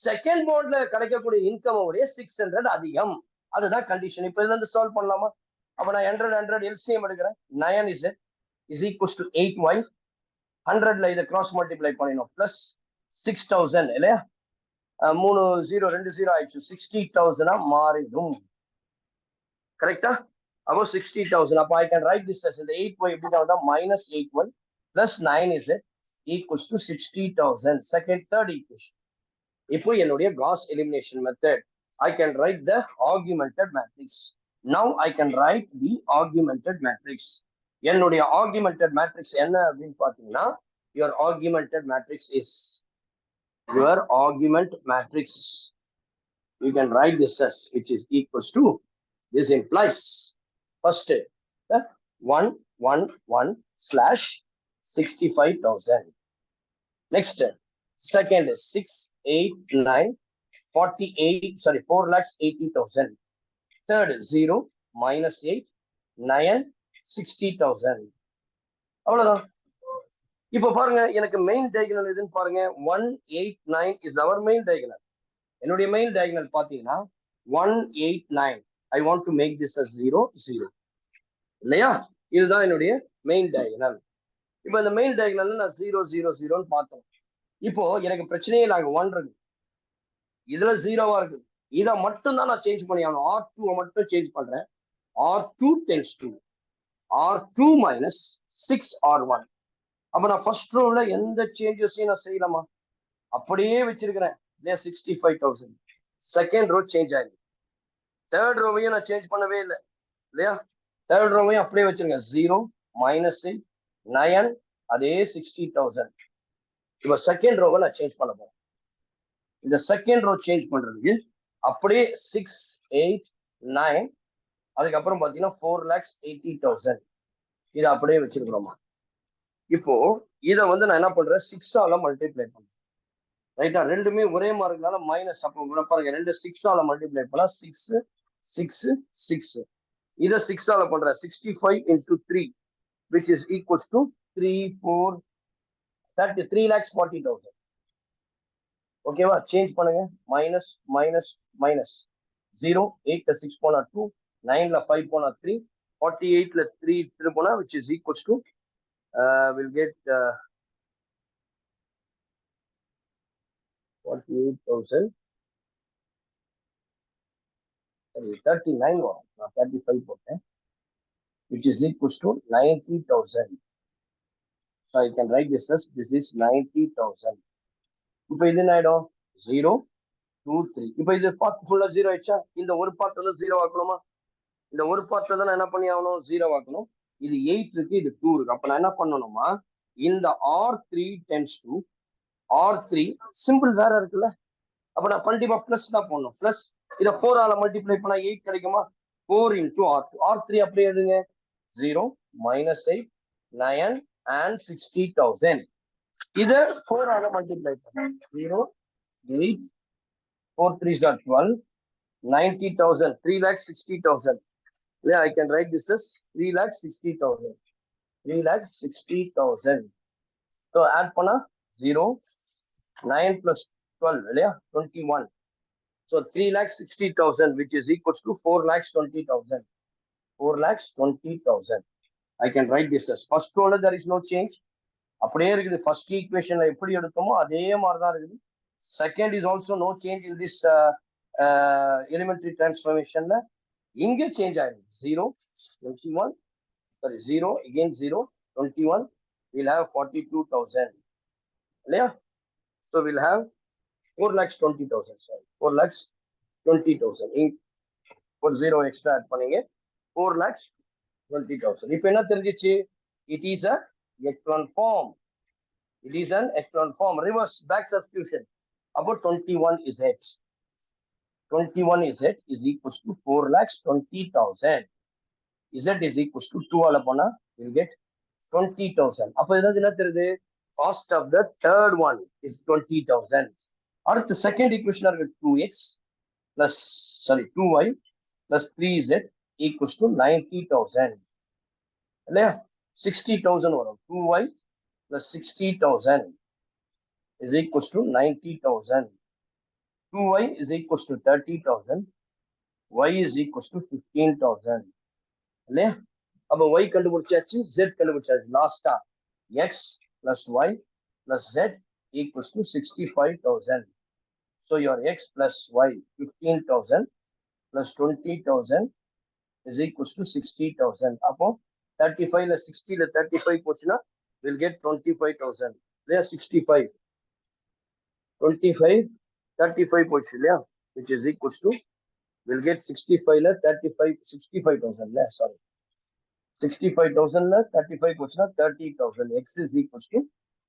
செகண்ட் பாண்ட்ல கிடைக்கக்கூடிய இன்கம் 600 அதிகம். அதுதான் கண்டிஷன். இப்ப இதுல இருந்து சால்வ் பண்ணலாமா? அப்ப நான் 100 LCM எடுக்கிறேன். 9Z is equals to 8Y. 100ல இதை கிராஸ் மல்டிப்ளை பண்ணினோம் பிளஸ் 6,000 இல்லையா, 3 0 2 0 ஆயிடுச்சு. 60,000 மாறிடும். கரெக்டா? அப்போ 60,000. அப்போ I can write this as இந்த 8Y எப்படி தான் minus 8Y plus 9Z equals to 60,000. Second third equation. இப்போ என்னுடைய Gauss elimination method. I can write the augmented matrix. Now I can write the augmented matrix. என்னுடைய augmented matrix என்ன அப்படின்னு பாத்தீங்கன்னா, your augmented matrix is your argument matrix. You can write this as which is equals to, this implies first 111/65,000. Next second is 689 48 sorry 4,80,000. Third 0 minus 8 9 60,000. அவ்வளவுதான். இப்போ பாருங்க எனக்கு main diagonal எதுன்னு பாருங்க, 189 is our main diagonal. என்னுடைய main diagonal பாத்தீங்கன்னா 189. I want to make this as 0 0 இல்லையா, இதுதான் என்னுடைய மெயின் டயகனல். இப்போ இந்த மெயின் டயகனல் நான் 0 0 0ன்னு பார்த்தோம். இப்போ எனக்கு பிரச்சனையே இல்லை, அங்க 1 இருக்கு, இதுல 0வா இருக்கு. இதை மட்டும் தான் நான் சேஞ்ச் பண்ணி ஆகணும். R2 மட்டும் சேஞ்ச் பண்றேன். R2 tends to R2 minus 6R1. அப்ப நான் ஃபர்ஸ்ட் ரோல எந்த சேஞ்சஸையும் நான் செய்யலாமா, அப்படியே வச்சிருக்கிறேன். 65,000. செகண்ட் ரோ சேஞ்ச் ஆயிருக்கு. தேர்ட் ரோவையும் நான் சேஞ்ச் பண்ணவே இல்லை இல்லையா, தேர்ட் ரோவையும் அப்படியே வச்சிருக்கேன். 0 minus 8 9 அதே 60,000. இப்ப செகண்ட் ரோவை நான் சேஞ்ச் பண்ண போறேன். இந்த செகண்ட் ரோ சேஞ்ச் பண்றதுக்கு அப்படியே 6 8 9 அதுக்கப்புறம் பாத்தீங்கன்னா 4,80,000 இதை அப்படியே வச்சிருக்கிறோமா. இப்போ இதை வந்து நான் என்ன பண்றேன், 6ஆல மல்டிப்ளை பண்றேன். ரைட்டா, ரெண்டுமே ஒரே மாதிரி இருக்கனால மைனஸ். அப்போ பாருங்க 2 6ஆல மல்டிப்ளை பண்ணா 6 6 6. இதை 6ஆல பண்றேன். 65 into 3 which is equals to 3 4 30 3,40,000. ஓகேவா? சேஞ்ச் பண்ணுங்க. மைனஸ் மைனஸ் மைனஸ் 0, 8ல 6 போனா 2, 9ல 5 போனா 3, 48ல 3 3 போனா which is equals to we'll get 48,000. Sorry, 39 வரும். நான் 35 போட்டேன். Which is equals to 90,000. So I can write this is 90,000. இப்போ இது என்ன ஆயிடும்? 0, 2, 3. இப்போ இது பார்ட் ஃபுல்லா 0 ஆயிடுச்சா? இந்த ஒரு பார்ட் வந்து 0 ஆக்கணுமா? இந்த ஒரு பார்ட்ல தான் நான் என்ன பண்ணி ஆகணும்? 0 ஆக்கணும். இது 8 இருக்கு, இது 2 இருக்கு. அப்ப நான் என்ன பண்ணணுமா? இந்த R3 tends to R3 simple வேற இருக்குல்ல? அப்ப நான் கண்டிப்பா பிளஸ் தான் போடணும். பிளஸ் இதை 4 ஆல மல்டிப்ளை பண்ணா 8 கிடைக்குமா? 4 into R2. R3 அப்படியே எழுதுங்க. 0, -8, 9 and 60,000. இதை 4 ஆல மல்டிப்ளை பண்ண 0, 8, 4 3s are 12, 90,000, 3,60,000. Yeah, I can write this as 3,60,000. 3,60,000. So add panna 0, 9 plus 12, yeah, 21. So 3,60,000, which is equals to 4,20,000. 4,20,000. I can write this as first row. There is no change. அப்படியே இருக்குது. First ஈக்குவேஷன்ல எப்படி எடுத்தோமோ அதே மாதிரி தான் இருக்குது. Second is also no change in this elementary டிரான்ஸ்ஃபர்மேஷன்ல. இங்கே change ஆயிருக்கு. 0, 21, sorry, 0, again 0, 21, we'll have 42,000. Yeah? So we'll have 4,20,000. Sorry, 4,20,000. ஒரு 0 extra add பண்ணீங்க. 4,20,000. இப்போ என்ன தெரிஞ்சிச்சு? It is a echelon form. It is an echelon form. Reverse back substitution. About 21 is H. 21 is H is equals to 4,20,000. Z is equals to 2 alapana. We'll get 20,000. அப்ப இதாவது என்ன தெரியுது? Cost of the third one is 20,000. அடுத்த second equation இருக்கு 2x plus 2y plus 3z equals to 90,000. இல்லையா? 60,000 வரும். 2y plus 60,000 is equals to 90,000. 2y is equals to 30,000. Y is equals to 15,000. இல்லையா? அப்ப y கண்டுபிடிச்சாச்சு, z கண்டுபிடிச்சாச்சு. லாஸ்டா x plus y plus z equals to 65,000. So your x plus y 15,000 plus 20,000 is equals to 60,000. அப்போ 35ல 60ல 35 போச்சுன்னா we'll get 25,000. இல்லையா? 65, 25, 35 போச்சு இல்லையா? which is equals to we'll get 65ல 35, 65,000 இல்ல, sorry, 65,000ல 35 போச்சுன்னா 30,000. x is equals to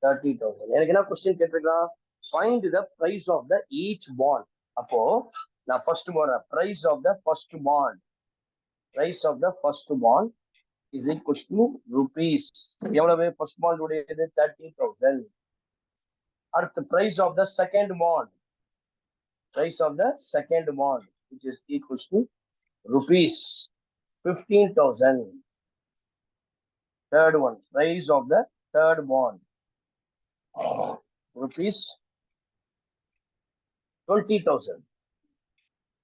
30,000. எனக்கு என்ன கொஸ்டின் கேட்டிருக்கான்? find the price of the each bond. அப்போ நான் ஃபர்ஸ்ட் போடுறேன். price of the first bond. price of the first bond is equals to rupees. எவ்வளவு? first bond உடையது 30,000. அடுத்து price of the second bond. price of the second bond which is equals to rupees 15,000. Third one, price of the third bond, rupees 20,000.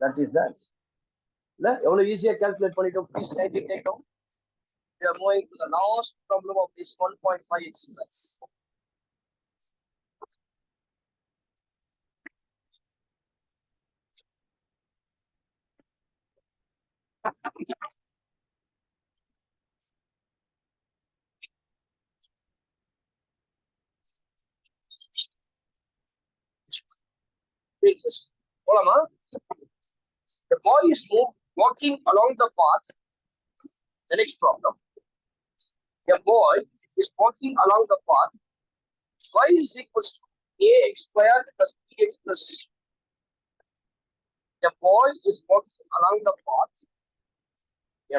That is that. எவ்வளவு ஈஸியா calculate பண்ணிட்டோம். Please write it down. We are moving to the last problem of this 1.5 exercise. போலாமா? The boy is walking along the path. The next problem. A boy is walking along the path. Y is equals to ax squared plus bx plus c. A boy is walking along the path.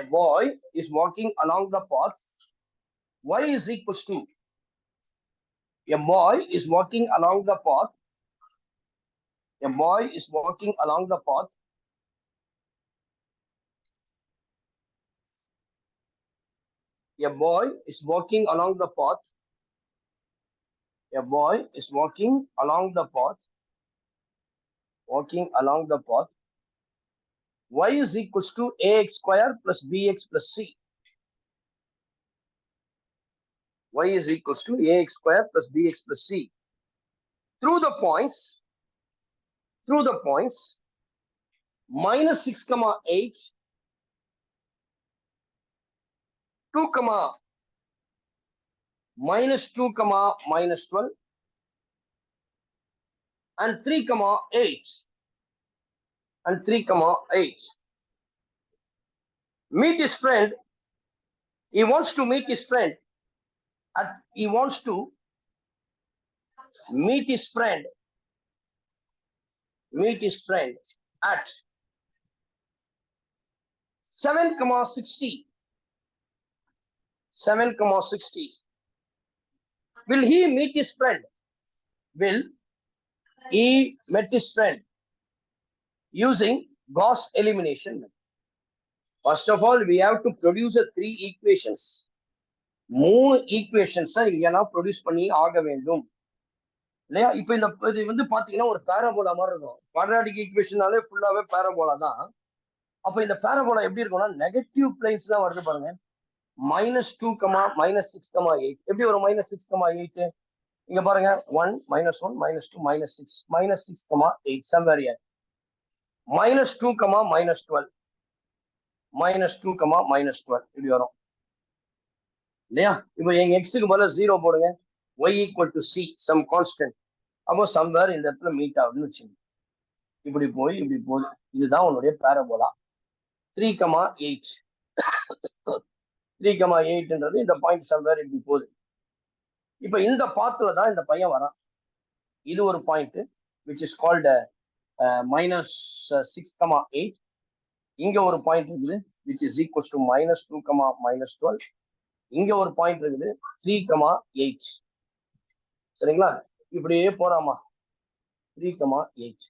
A boy is walking along the path. Y is equals to. A boy is walking along the path. A boy is walking along the path. A boy is walking along the path. A boy is walking along the path. walking along the path, y is equals to ax square plus bx plus c. Y is equals to ax square plus bx plus c. Through the points, minus 6 comma 8, 2 comma minus 2 comma minus 12, and 3 comma 8, and 3 comma 8. Meet his friend. He wants to meet his friend at at 7 comma 60. Will he meet his friend? Will he met his friend using Gauss elimination method? First of all, we have to produce a 3 equations. 3 equations இங்க நான் produce பண்ணி ஆக வேண்டும் இல்லையா? இப்ப இந்த இது வந்து பாத்தீங்கன்னா ஒரு பேரபோலா மாதிரி இருக்கும். குவாட்ராட்டிக் ஈக்குவேஷனாலே ஃபுல்லாவே பேரபோலா தான். அப்ப இந்த பேரபோலா எப்படி இருக்கும்னா நெகட்டிவ் பிளேன்ஸ் தான் வருது பாருங்க. -2, -6, -8. எப்படி ஒரு -6, -8? இங்க பாருங்க 1, -1, -2, -6, -6, -8 somewhere here. -2, -12, -2, -12 இப்படி வரும் இல்லையா? இப்போ எங்க எக்ஸுக்கு பதிலா 0 போடுங்க. y equal to c, some constant. அப்போ somewhere இந்த இடத்துல மீட் ஆகுதுன்னு வச்சுங்க. இப்படி போகுது. இதுதான் உன்னுடைய பேரபோலா. 3, 8. 3, 8ன்றது இந்த பாயிண்ட் somewhere இப்படி போகுது. இப்ப இந்த பாத்துல தான் இந்த பையன் வரான். இது ஒரு பாயிண்ட் which is called -6, 8. இங்க ஒரு பாயிண்ட் இருக்குது which is equals to -2, -12. இங்க ஒரு பாயிண்ட் இருக்குது 3, 8. சரிங்களா? இப்படியே போறாமா 3, 8.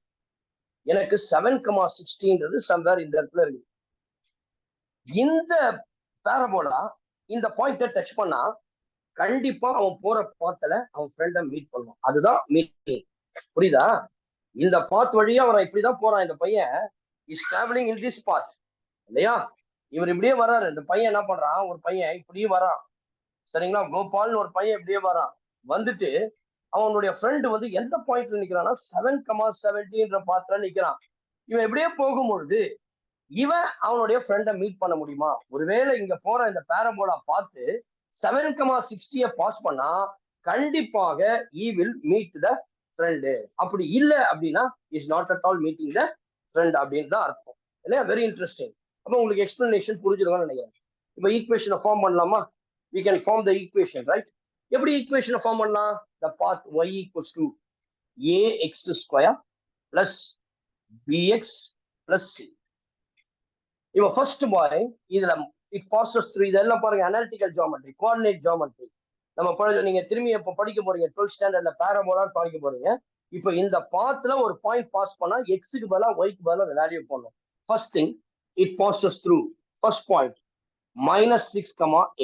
எனக்கு 7, 60ன்றது somewhere இந்த இடத்துல இருக்கு. இந்த பேரபோலா இந்த பாயிண்ட டச் பண்ணா கண்டிப்பா அவன் போற பாத்துல அவன் ஃப்ரெண்ட மீட் பண்ணுவான். அதுதான் மீட்டிங். புரியுதா? இந்த பாத் வழியா அவன் இப்படிதான் போறான். இந்த பையன் is travelling in this path இல்லையா? இவர் இப்படியே வர்றாரு. இந்த பையன் என்ன பண்றான்? ஒரு பையன் இப்படியே வரான். சரிங்களா? கோபால்னு ஒரு பையன் இப்படியே வரான். வந்துட்டு அவனுடைய ஃப்ரெண்டு வந்து எந்த பாயிண்ட்ல நிக்கிறான்னா 7, 70ன்ற பாத்துல நிக்கிறான். இவன் இப்படியே போகும்பொழுது இவன் அவனுடைய ஃப்ரெண்டை மீட் பண்ண முடியுமா? ஒருவேளை இங்க போற இந்த பேரபோலா பார்த்து 7, 60 பாஸ் பண்ணா கண்டிப்பாக he will meet the friend. அப்படி இல்ல அப்படின்னா is not at all meeting the friend அப்படின்னு தான் அர்த்தம் இல்லையா? Very interesting. அப்போ உங்களுக்கு எக்ஸ்பிளனேஷன் புரிஞ்சிருக்கும்னு நினைக்கிறேன். இப்போ ஈக்குவேஷனை ஃபார்ம் பண்ணலாமா? we can form the equation, right? எப்படி ஈக்குவேஷனை ஃபார்ம் பண்ணலாம்? the path y equals to ax square plus bx plus c. இப்போ ஃபர்ஸ்ட் பாய் இதுல it passes through இதெல்லாம் பாருங்க அனாலிட்டிக்கல் ஜியோமெட்ரி, கோஆர்டினேட் ஜியோமெட்ரி. நம்ம நீங்க திரும்பி இப்ப படிக்க போறீங்க 12th ஸ்டாண்டர்ட்ல பேரபோலான்னு படிக்க போறீங்க. இப்போ இந்த பாத்துல ஒரு பாயிண்ட் பாஸ் பண்ணா எக்ஸுக்கு பதிலா ஒய்க்கு பதிலா வேல்யூ போடணும். First thing it passes through first point -6,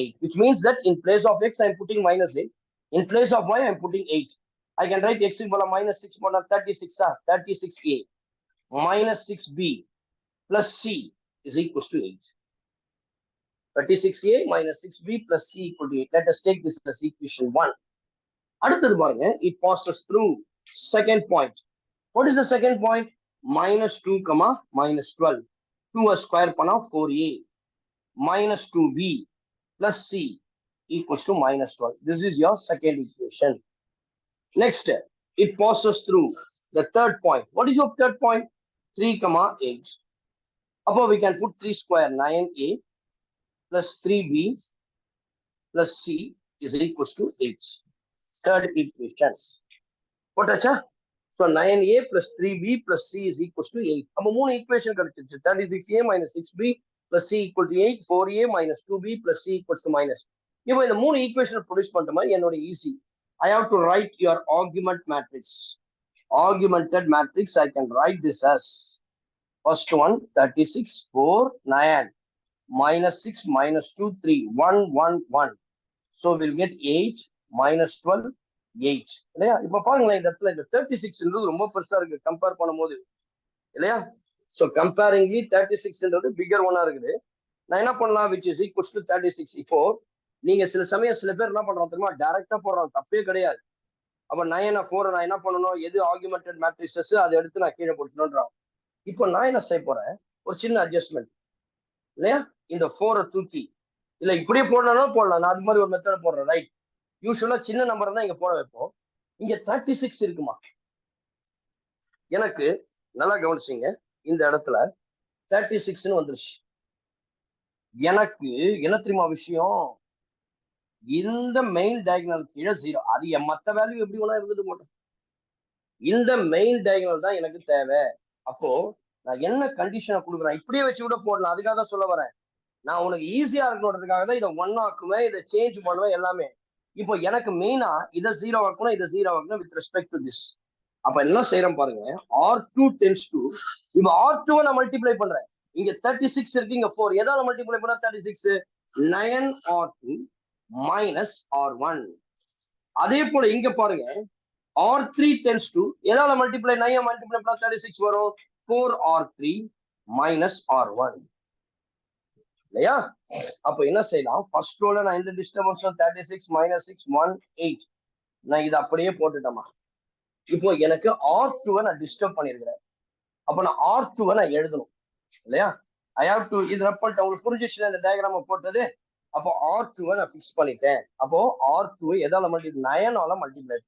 8, which means that in place of x I am putting -8, in place of y I am putting 8. I can write x equal to -6 போனா 36a -6b plus c is equals to 8. 36a minus 6b plus c equal to 8. Let us take this as equation 1. அடுத்தது பாருங்க, it passes through second point. What is the second point? -2, -12. 2 square பண்ணா 4a minus 2b plus c equals to -12. This is your second equation. Next, it passes through the third point. What is your third point? 3, 8. Above we can put 3 square 9a plus 3b plus c is equals to 8. Third equation. What is that? So 9a plus 3b plus c is equals to 8. அப்போ மூணு equation கிடைச்சிருச்சு. 36a minus 6b plus c equal to 8. 4a minus 2b plus c equals to minus. இப்போ இந்த மூணு equation produce பண்ற மாதிரி என்னோட easy. I have to write your argument matrix. Augmented matrix, I can write this as first one 36, 4, 9, -6, -2, 3, 1, 1, 1. So we'll get 8, -12, 8. இல்லையா? இப்ப பாருங்களேன், இந்த இடத்துல இந்த 36 ரொம்ப பெருசா இருக்கு கம்பேர் பண்ணும்போது. இல்லையா? ஸோ கம்பேரிங்லி 36ன்றது பிகர் ஒன்னா இருக்குது. நான் என்ன பண்ணலாம், விச் இஸ் ஈக்குவல்ஸ் டு 36. இப்போ நீங்க சில சமயம் சில பேர் என்ன பண்றோம் தெரியுமா, டைரக்டா போடுறோம், தப்பே கிடையாது. அப்ப 9 4 நான் என்ன பண்ணணும், எது ஆர்குமெண்டட் மேட்ரிசஸ் அதை எடுத்து நான் கீழே போட்டுணுன்றான். இப்போ நான் என்ன செய்ய போறேன், ஒரு சின்ன அட்ஜஸ்ட்மெண்ட் இல்லையா, இந்த 4 தூக்கி இல்ல இப்படியே போடணும் போடலாம், நான் அது மாதிரி ஒரு மெத்தட் போடுறேன். ரைட், யூஸ்வலா சின்ன நம்பர் தான் இங்க போட வைப்போம். இங்க 36 இருக்குமா, எனக்கு நல்லா கவனிச்சிங்க, இந்த இடத்துல 36ன்னு வந்துருச்சு. எனக்கு என்ன தெரியுமா விஷயம், இந்த மெயின் டயகனல் கீழே 0, அது என் மத்த வேல்யூ எப்படி வேணா இருந்துட்டு போட்டேன், இந்த மெயின் டயகனல் தான் எனக்கு தேவை. அப்போ நான் என்ன கண்டிஷனை கொடுக்குறேன், இப்படியே வச்சு கூட போடலாம், அதுக்காக தான் சொல்ல வரேன். நான் உனக்கு ஈஸியா இருக்கணுன்றதுக்காக தான் இதை 1 ஆக்குவேன், இதை சேஞ்ச் பண்ணுவேன் எல்லாமே. இப்போ எனக்கு மெயினா இதை 0 ஆக்கணும், இதை 0 ஆக்கணும் வித் ரெஸ்பெக்ட் டு திஸ். அப்ப என்ன செய்யறேன் பாருங்க, R2 tends to, இப்ப R2 நான் மல்டிப்ளை பண்றேன், இங்க 36 இருக்கு, இங்க 4, எதால மல்டிப்ளை பண்ணா 36, 9R2 minus R1. அதே போல இங்க பாருங்க, R3 tends to, எதால மல்டிப்ளை, 9 மல்டிப்ளை பண்ணா 36 வரும், 4R3 minus R1 இல்லையா? அப்ப என்ன செய்யலாம், ஃபர்ஸ்ட் ரோல நான் இந்த டிஸ்டர்பன்ஸ் 36 minus 6 1 8, நான் இதை அப்படியே போட்டுட்டேமா. இப்போ எனக்கு R2 நான் டிஸ்டர்ப் பண்ணிருக்கிறேன், அப்ப நான் R2 நான் எழுதணும் இல்லையா? ஐ ஹாவ் டு, இது ரெப்பல்ட் உங்களுக்கு புரிஞ்சிச்சுல இந்த டயக்ராம் போட்டது. அப்போ R2 நான் ஃபிக்ஸ் பண்ணிட்டேன். அப்போ R2 எதால multiply, 9ஆல multiply,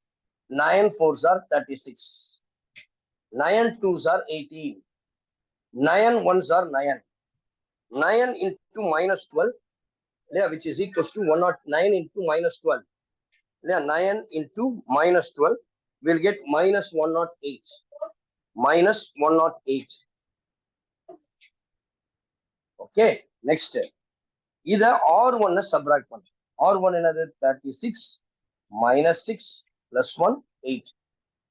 9 4s are 36, 9 2s are 18, 9 1s are 9, 9 into minus 12, yeah, which is equals to 109 into minus 12, yeah, 9 into minus 12 will get minus 108, minus 108. Okay, next இத R1 subtract பண்ணு. R1 என்னது, 36 minus 6 plus 1 8.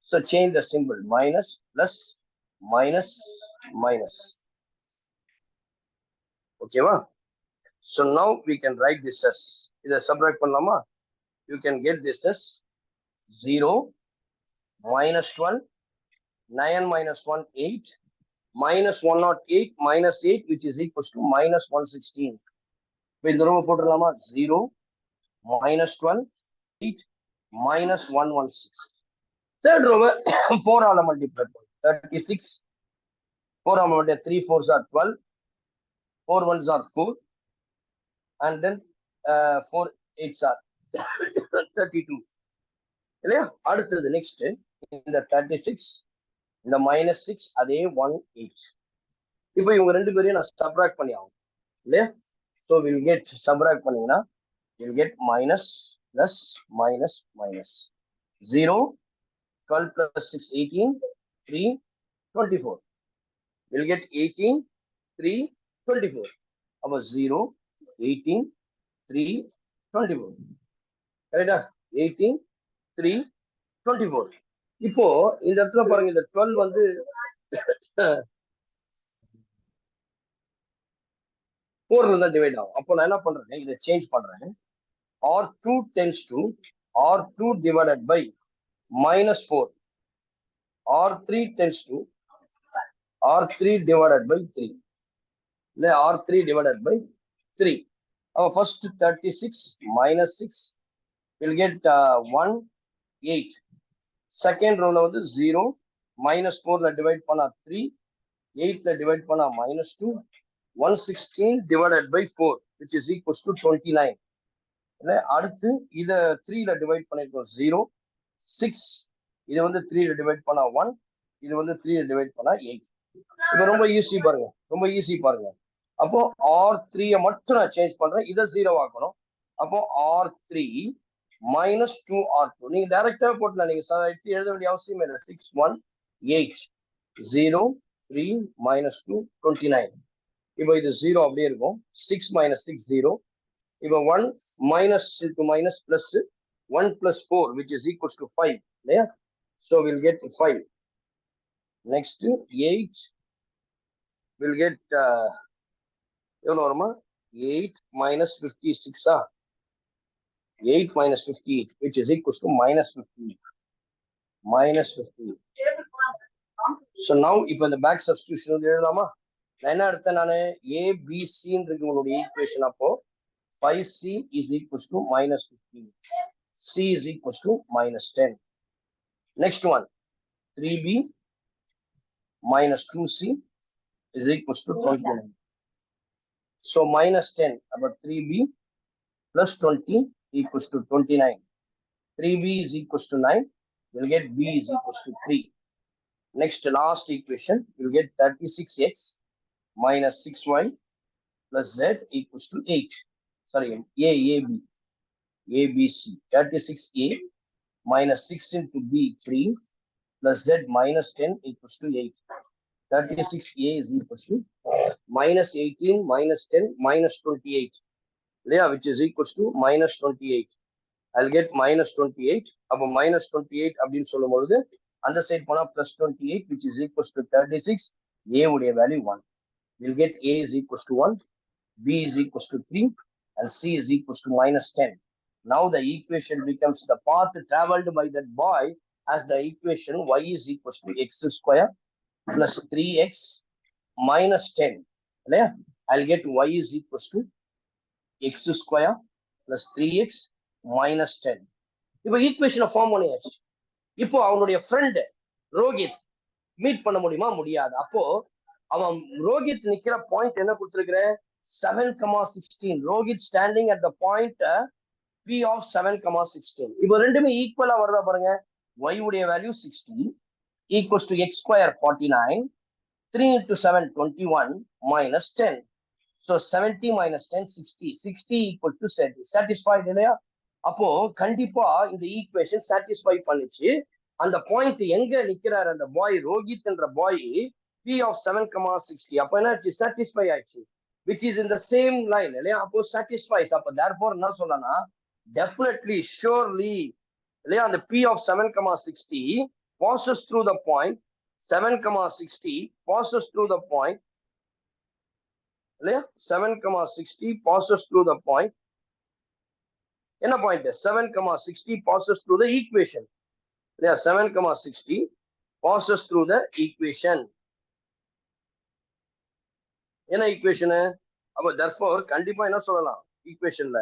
So change the symbol, minus plus minus minus. Okay va? So now we can write this as, இத subtract பண்ணலாமா, you can get this as 0 minus 12, 9 minus 1 8, minus 108 minus 8, which is equals to minus 116. இந்த ரூபா போட்டுடலாமா, 0 minus 12 8 minus 116. Third ரூபா 4 ஆல multiply பண்ணு, 36 4 ஆல multiply, 3 4s are 12, 4 1s are 4, and then 4 8s are 32 இல்லையா? அடுத்தது நெக்ஸ்ட் இந்த 36 இந்த minus 6 அதே 1 8. இப்போ இவங்க ரெண்டு பேரையும் நான் சப்ராக்ட் பண்ணி ஆகும் இல்லையா? So we'll get, subtract பண்ணீங்கன்னா you'll get minus plus minus minus 0 12 plus 6 18 3 24, we'll get 18 3 24. அப்ப 0 18 3 24 கரெக்டா, 18 3 24. இப்போ இந்த இடத்துல பாருங்க, இந்த 12 வந்து 4 தான் டிவைட் ஆகும். அப்போ நான் என்ன பண்றேன், இதை சேஞ்ச் பண்றேன், R2 tends to R2 divided by minus 4, R3 tends to R3 divided by 3, இல்ல R3 divided by 3. Our first 36 minus 6 will get 1 8. Second row வந்து 0 minus 4 divide பண்ணா 3, 8 divide பண்ணா minus 2, 116 divided by 4, which is equals to 29. அடுத்து இத 3 divide பண்ணிருக்கோம் 0 6, இது வந்து 3 divide பண்ணா 1, இது வந்து 3 டிவைட் பண்ணா 8. இப்போ ரொம்ப ஈஸி பாருங்க, ரொம்ப ஈஸி பாருங்க. அப்போ R3 மட்டும் நான் சேஞ்ச் பண்றேன், இதை 0 ஆக்கணும். அப்போ R3 minus 2R2, நீங்க டைரக்டா போட்டலாம், நீங்க எழுத வேண்டிய அவசியம் இல்லை. 6 1 8 0 3 minus 2 29. இப்போ இது 0 அப்படியே இருக்கும், 6 minus 6 0. இப்போ 1 minus into minus plus 1 plus 4, which is equals to 5. Yeah? So we'll get 5. Next 8 will get 8 minus 56. 8 minus 58, which is equals to minus 50. Minus 50. So now இப்போ இந்த back substitution வந்து எழுதலாமா? நான் என்ன எடுத்தேன் நானு A B C ன்னு இருக்கு உங்களுடைய ஈக்குவேஷன். அப்போ 5C is equals to minus 15. C is equals to minus 10. Next one, 3B minus 2C is equals to 29. So minus 10 about 3B plus 20 equals to 29. 3B is equals to 9. We'll get B is equals to 3. Next, last equation, you'll get 36x minus 6y plus z equals to 8. Sorry, ABC. 36a minus 6 into b, 3 plus z minus 10 equals to 8. 36a is equals to minus 18 minus 10 minus 28. Yeah, which is equals to minus 28. I'll get minus 28. Above minus 28 அப்படின்னு சொல்லும் பொழுது அந்த side போனா plus 28 which is equals to 36. A உடைய value 1. We'll get A is equals to 1, B is equals to 3 and C is equals to minus 10. Now the equation becomes the path traveled by that boy as the equation y is equals to x square plus 3x minus 10. Yeah? I'll get y is equals to x square plus 3x minus 10. இப்போ ஈக்குவேஷனை form பண்ணியாச்சு. இப்போ அவனுடைய friend Rohit meet பண்ண முடியுமா? முடியாது. அப்போ அவன் ரோஹித் நிக்கிற பாயிண்ட் என்ன கொடுத்திருக்கிற 7,16. Rohit standing at the point P of 7,16. இப்போ ரெண்டுமே ஈக்குவலா வருதா பாருங்க. y உடைய value 60 equals to x square 49. 3 into 7 21 minus 10. So 70 minus 10 60. 60 equal to 70. Satisfied இல்லையா? அப்போ கண்டிப்பா இந்த ஈக்குவேஷன் சாட்டிஸ்ஃபை பண்ணிச்சு. அந்த பாயிண்ட் எங்க நிக்கிறாரு அந்த பாய் ரோஹித் என்ற பாய் P of 7,60. அப்ப என்னாச்சு? சாட்டிஸ்ஃபை ஆயிடுச்சு. which is in the same line இல்லையா? அப்போ satisfies. அப்போ therefore என்ன சொல்லனா definitely surely இல்லையா? அந்த P of 7,60 passes through the point. 7,60 passes through the point இல்லையா? 7,60 passes through the point. என்ன point? 7,60 passes through the equation. Yeah, 7,60 passes through the equation. என்ன ஈக்குவேஷன்? அப்போ therefore கண்டிப்பா என்ன சொல்லலாம் ஈக்குவேஷன்ல?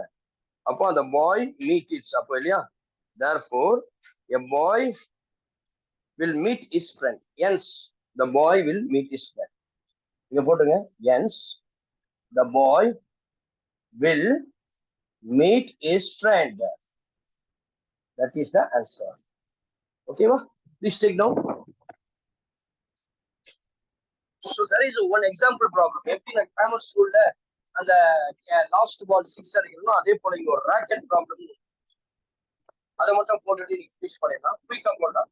அப்போ அந்த பாய் மீட் இட்ஸ் அப்போ இல்லையா? therefore a boy will meet his friend. Hence the boy will meet his friend. இங்க போட்டுங்க. hence the boy will meet his friend. That is the answer. Okay, please take down. So there is one example problem. எப்படி நான் grammar ஸ்கூல்ல அந்த last ball 6 அடிக்கணும், அதே போல இங்க ஒரு ராக்கெட் ப்ராப்ளம். அதை மட்டும் போட்டுட்டு நீங்க ஃபினிஷ் பண்ணிடலாம். குயிக்கா போடலாம்.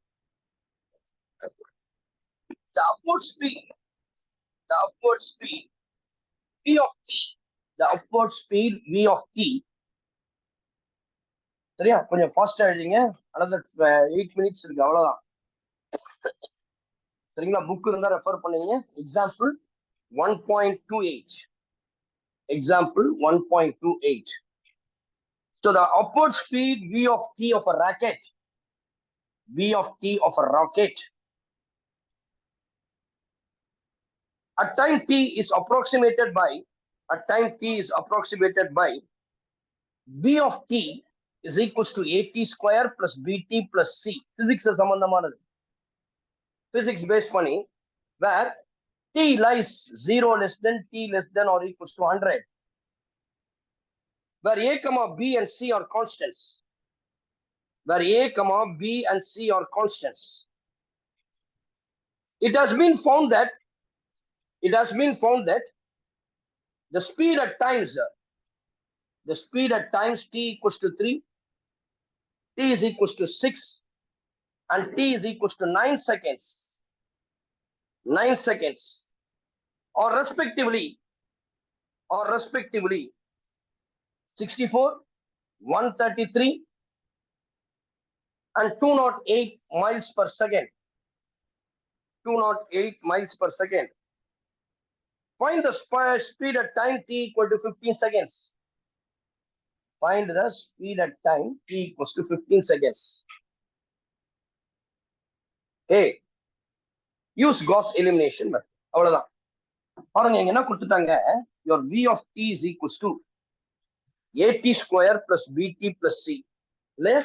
The upward speed v of t. The upward speed v of t. சரியா? கொஞ்சம் ஃபாஸ்டா எழுதிங்க. another 8 minutes இருக்கு, அவ்வளவுதான். சரிங்களா? புக் இருந்தா ரெஃபர் பண்ணுங்க. Example 1.28. Example 1.28. So the upward speed v of t of a rocket, at time t is approximated by v of t is equals to at square plus bt plus c. Physics சம்பந்தமானது. Physics based பண்ணி where t lies 0 less than t less than or equals to 100, where a comma b and c are constants. It has been found that the speed at times t equals to 3, t is equals to 6 and t is equals to 9 seconds or respectively 64, 133 and 208 miles per second. Find the speed at time t equal to 15 seconds. Find the speed at time t equals to 15 seconds. Okay. Use cos elimination method. அவ்வளவுதான். பாருங்க இங்க என்ன கொடுத்துட்டாங்க, your v of t is equals to at square plus bt plus c இல்லையா?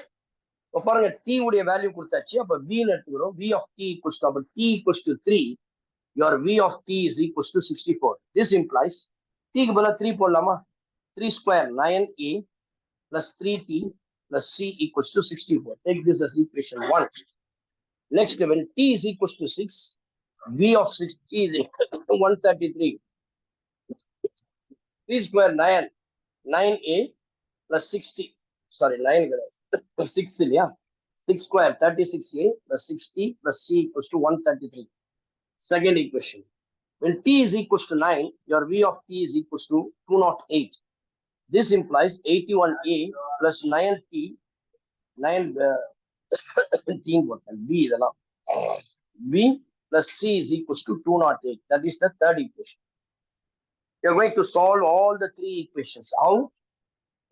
இப்போ பாருங்க t உடைய value கொடுத்தாச்சு, அப்ப v ன்னு எடுத்துக்கிறோம். v of t equals to, அப்ப t equals to 3, your v of t is equals to 64. This implies t க்கு பதிலா 3 போடலாமா? 3 square 9a plus 3t plus c equals to 64. Take this as equation 1. Next, when t is equals to 6, v of 6t is 133. 3 square 9, 9a plus 60. Sorry, 9 plus 6 இல்லையா? 6 square 36a plus 6t plus c equals to 133. Second equation. When t is equals to 9, your v of t is equals to 208. This implies 81a plus 9t, 9 b இதெல்லாம் b plus c is equals to 208. That is the third equation. You are going to solve all the three equations. How?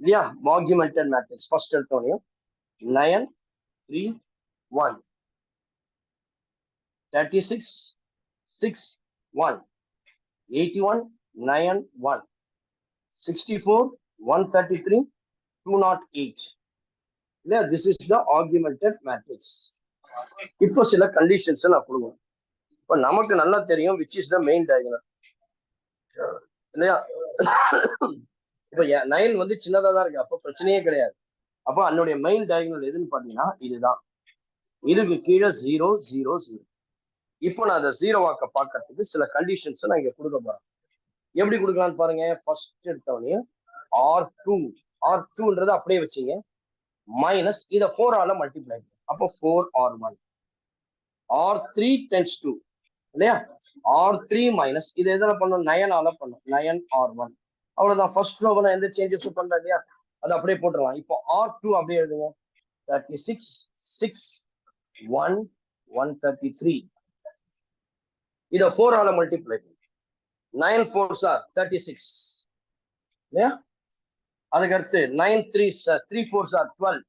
Yeah, augmented matrix. First Antonio 9 3 1 36 6 1 81 9 1 64 133 208. Yeah, this is the augmented matrix. இப்போ சில conditions நான் கொடுங்க. இப்போ நமக்கு நல்லா தெரியும் which is the main diagonal இல்லையா? இப்போ 9 வந்து சின்னதா தான் இருக்கு, அப்போ பிரச்சனையே கிடையாது. அப்போ அதனுடைய மெயின் டயகனல் எதுன்னு பாத்தீங்கன்னா இதுதான். இதுக்கு கீழே 0 0 0. இப்போ நான் அதை 0 ஆக்க பார்க்கறதுக்கு சில கண்டிஷன்ஸ் நான் இங்க கொடுக்க போறேன். எப்படி கொடுக்கலாம்னு பாருங்க. ஃபர்ஸ்ட் எடுத்தவனே R2ன்றது அப்படியே வச்சுங்க, மைனஸ் இதை 4 ஆல மல்டிப்ளை, அப்போ 4R1. R3 × 2 இல்லையா? R3 மைனஸ் இதை எதில் பண்ணும், 9 ஆல பண்ணும், 9R1. அவ்வளவுதான். ஃபர்ஸ்ட் ரோவை எந்த சேஞ்சஸும் பண்ணல இல்லையா, அது அப்படியே போட்டுருவான். இப்போ R2 அப்படியே எழுதுங்க, 36 6 1 133. இதை 4 ஆல மல்டிப்ளை, 9 4s are 36 இல்லையா? அதுக்கு அடுத்து 9 3s 3 4s are 12.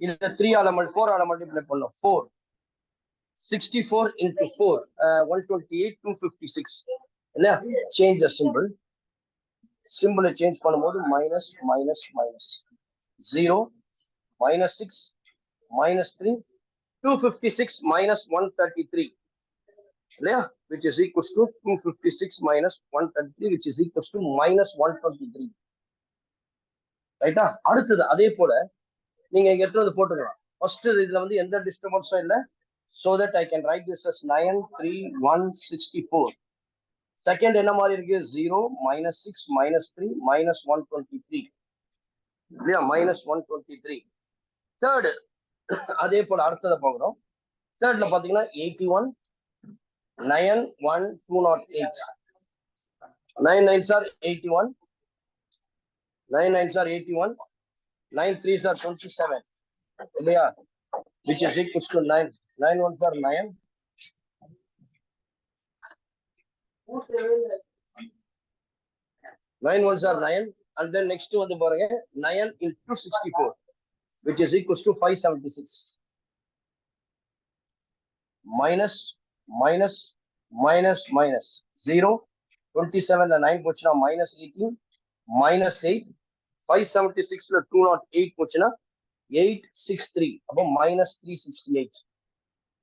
இதை 3 ஆல 4 ஆல மல்டிப்ளை பண்ணோம், 4. 64 into 4 128 256 இல்லையா? சேஞ்ச் த சிம்பிளை சேஞ்ச் பண்ணும்போது minus minus minus 0 minus 6 minus 3 256 minus 133 இல்லையா? which is equals to 256 minus 133 which is equals to minus 123. ரைட்டா? அடுத்தது அதே போல நீங்க இங்க எடுத்து போட்டுக்கலாம். ஃபர்ஸ்ட் இதுல வந்து எந்த டிஸ்டர்பன்ஸும் இல்லை, so that I can write this as 93164. Second என்ன மாதிரி இருக்கு, 0 minus 6 minus 3 minus 123 இல்லையா? minus 123. தேர்டு அதே போல அடுத்ததை பார்க்குறோம். தேர்ட்ல பாத்தீங்கன்னா 81 91208. 9 9s are 81, 9 9s are 81, 9 3s are 27 இல்லையா? which is equals to 9 9 1s are 9, 9 1s are 9, and then next வந்து பாருங்க 9 into 64 which is equals to 576 minus minus minus minus 0 27 ல 9 போச்சுன்னா minus 18 minus 8 576 ல 208 போச்சுன்னா 863, அப்போ minus 368.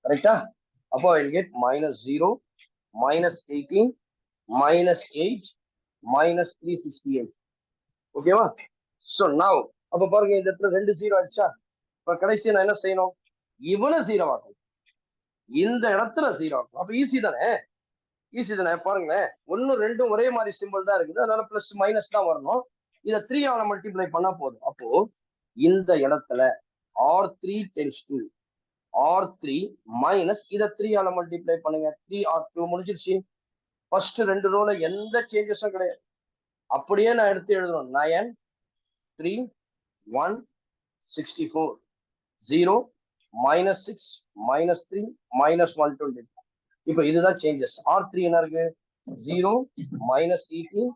கரெக்டா? அப்போ I will get minus 0 minus 18 minus 8 minus 368. ஓகேவா? so now அப்ப பாருங்க இந்த இடத்துல 2 0 ஆயிடுச்சா? இப்ப கடைசியா நான் என்ன செய்யணும், இவ்வளவு 0 ஆகும், இந்த இடத்துல 0 ஆகும். அப்ப ஈஸி தானே, ஈஸி தானே. பாருங்களேன், 1 2 ஒரே மாதிரி சிம்பிள் தான் இருக்குது, அதனால பிளஸ் மைனஸ் தான் வரணும். இதை 3 ஆல மல்டிப்ளை பண்ணா போதும். அப்போ இந்த இடத்துல R3 → 2 R3 மைனஸ் இதை 3 ஆல மல்டிப்ளை பண்ணுங்க, 3R2 முடிஞ்சிருச்சு. ஃபர்ஸ்ட் 2 ரோல எந்த சேஞ்சஸும் கிடையாது, அப்படியே நான் எடுத்து எழுதணும். 9 3 1 64 0 minus 6 minus 3 minus 120. இப்போ இதுதான் சேஞ்சஸ். R3 என்ன இருக்கு, 0 minus 18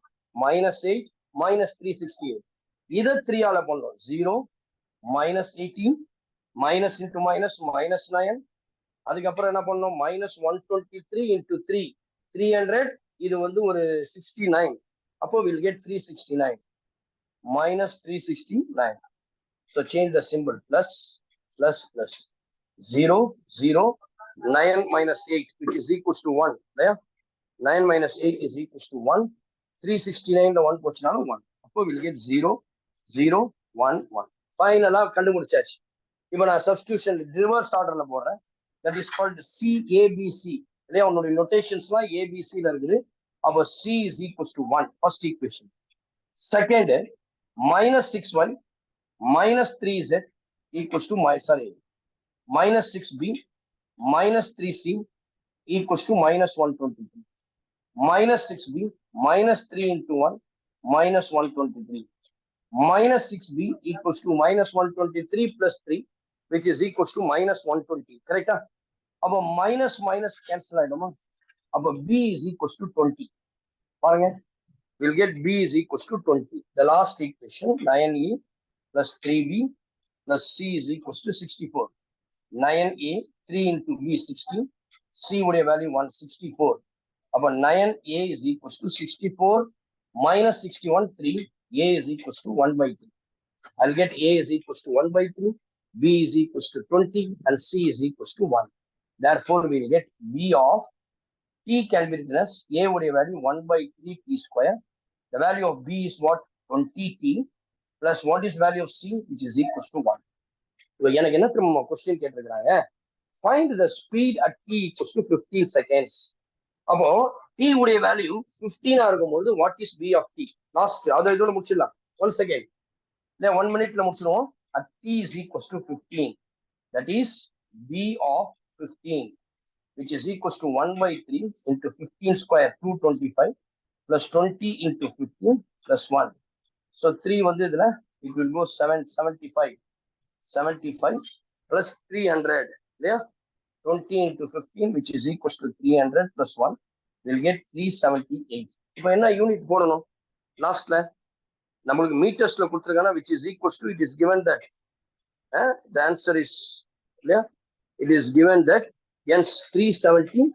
minus 8 minus 368. இதை 3 ஆல பண்ணோம், 0 minus 18 minus into minus minus 9 அதுக்கப்புறம் என்ன பண்ணோம் -123 into 3 300 இது வந்து ஒரு 69 அப்போ we'll get 369 -369 so change the symbol plus 0 0 9 minus 8 which is equals to 1 there 9 minus 8 is equals to 1 369 the 1 போச்சுனா 1 அப்போ we'll get 0 0 1 1 ஃபைனலா கண்டுபிடிச்சாச்சு இப்போ நான் சப்ஸ்டிடியூஷன் ரிவர்ஸ் ஆர்டர்ல போடுறேன் that is called CABC இல்லையா உங்களுடைய நோட்டேஷன்ஸ்லாம் ABC ல இருக்குது அப்போ C is equals to 1 first equation second -6y -3z equals to -6b -3c equals to -123 -6b -3 into 1 -123 -6b equals to -123 plus 3 which is equals to -120 correct அப்போ minus minus cancel ஆயிடுமா அப்போ b is equals to 20 பாருங்க we'll get b is equals to 20 the last equation 9a plus 3b plus c is equals to 64 9a 3 into b 16 c உடைய value 164 அப்போ 9a is equals to 64 minus 61 3 a is equals to 1 by 3 I'll get a is equals to 1 by 3 b is equals to 20 and c is equals to 1 therefore we'll get b of t can be written as a உடைய value 1 by 3 t square the value of b is what 20t plus what is value of c which is equals to 1 இப்போ எனக்கு என்ன திரும்ப question கேட்டிருக்காங்க find the speed at t equals to 15 seconds அப்போ t உடைய value 15 இருக்கும்போது what is b of t last அத இதோட முடிச்சிடலாம் 1 செகண்ட் இல்ல 1 மினிட்ல முடிச்சிடுவோம் at t is equals to 15 that is b of 15 which is equals to 1 by 3 into 15 square 225 plus 20 into 15 plus 1 so 3 வந்து இதுல it will go 75 plus 300 இல்லையா 20 into 15 which is equals to 300 plus 1 we'll get 378 இப்போ என்ன unit போடணும் லாஸ்ட்ல நம்மளுக்கு மீட்டர்ஸ்ல கொடுத்திருக்காங்க which is equals to it is given that the answer is yeah it is given that hence 376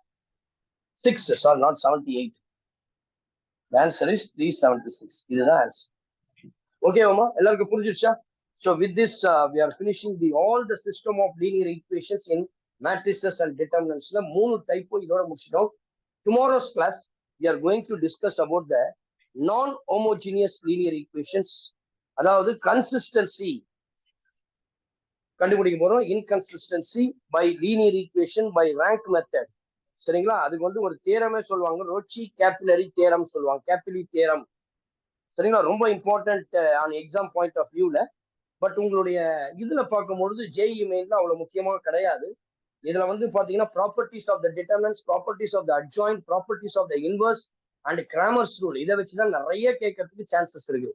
sorry not 78 the answer is 376 இதுதான் answer ஓகேவாமா எல்லாருக்கும் புரிஞ்சிருச்சா so with this we are finishing all the system of linear equations in matrices and determinants la மூணு type இதோட முடிச்சிட்டோம் tomorrow's class we are going to discuss about the non homogeneous linear equations அதாவது consistency கண்டுபிடிக்க போறோம் inconsistency by linear equation by rank method சரிங்களா அதுக்கு வந்து ஒரு தியரமே சொல்லுவாங்க ரோச்சி கேபிலரி தியரம் சொல்லுவாங்க கேபிலரி தியரம் சரிங்களா ரொம்ப இம்பார்ட்டன்ட் ஆன் எக்ஸாம் பாயிண்ட் ஆஃப் வியூல பட் உங்களுடைய இதுல பார்க்கும்பொழுது ஜேஇ மெயின்ல அவ்வளவு முக்கியமா கிடையாது இதுல வந்து பாத்தீங்கன்னா properties of the determinants properties of the adjoint properties of the inverse and Cramer's rule இதை வச்சுதான் நிறைய கேட்கறதுக்கு சான்சஸ் இருக்கு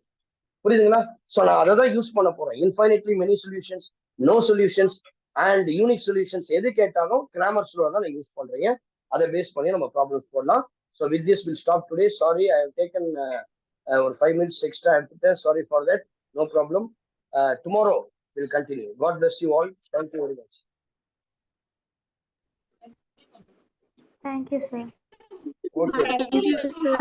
புரியுதுங்களா சோ நான் அதை தான் யூஸ் பண்ண போறேன் infinitely many solutions no solutions and unique solutions எது கேட்டாலும் கிராமர்ஸ் ரூல் தான் நான் யூஸ் பண்றீங்க அதை பேஸ் பண்ணி நம்ம ப்ராப்ளம்ஸ் போடலாம் so with this will stop today sorry I have taken ஒரு 5 minutes எக்ஸ்ட்ரா எடுத்துட்டேன் sorry for that no problem tomorrow will continue God bless you all thank you very much Thank you, sir. Okay Thank you, sir.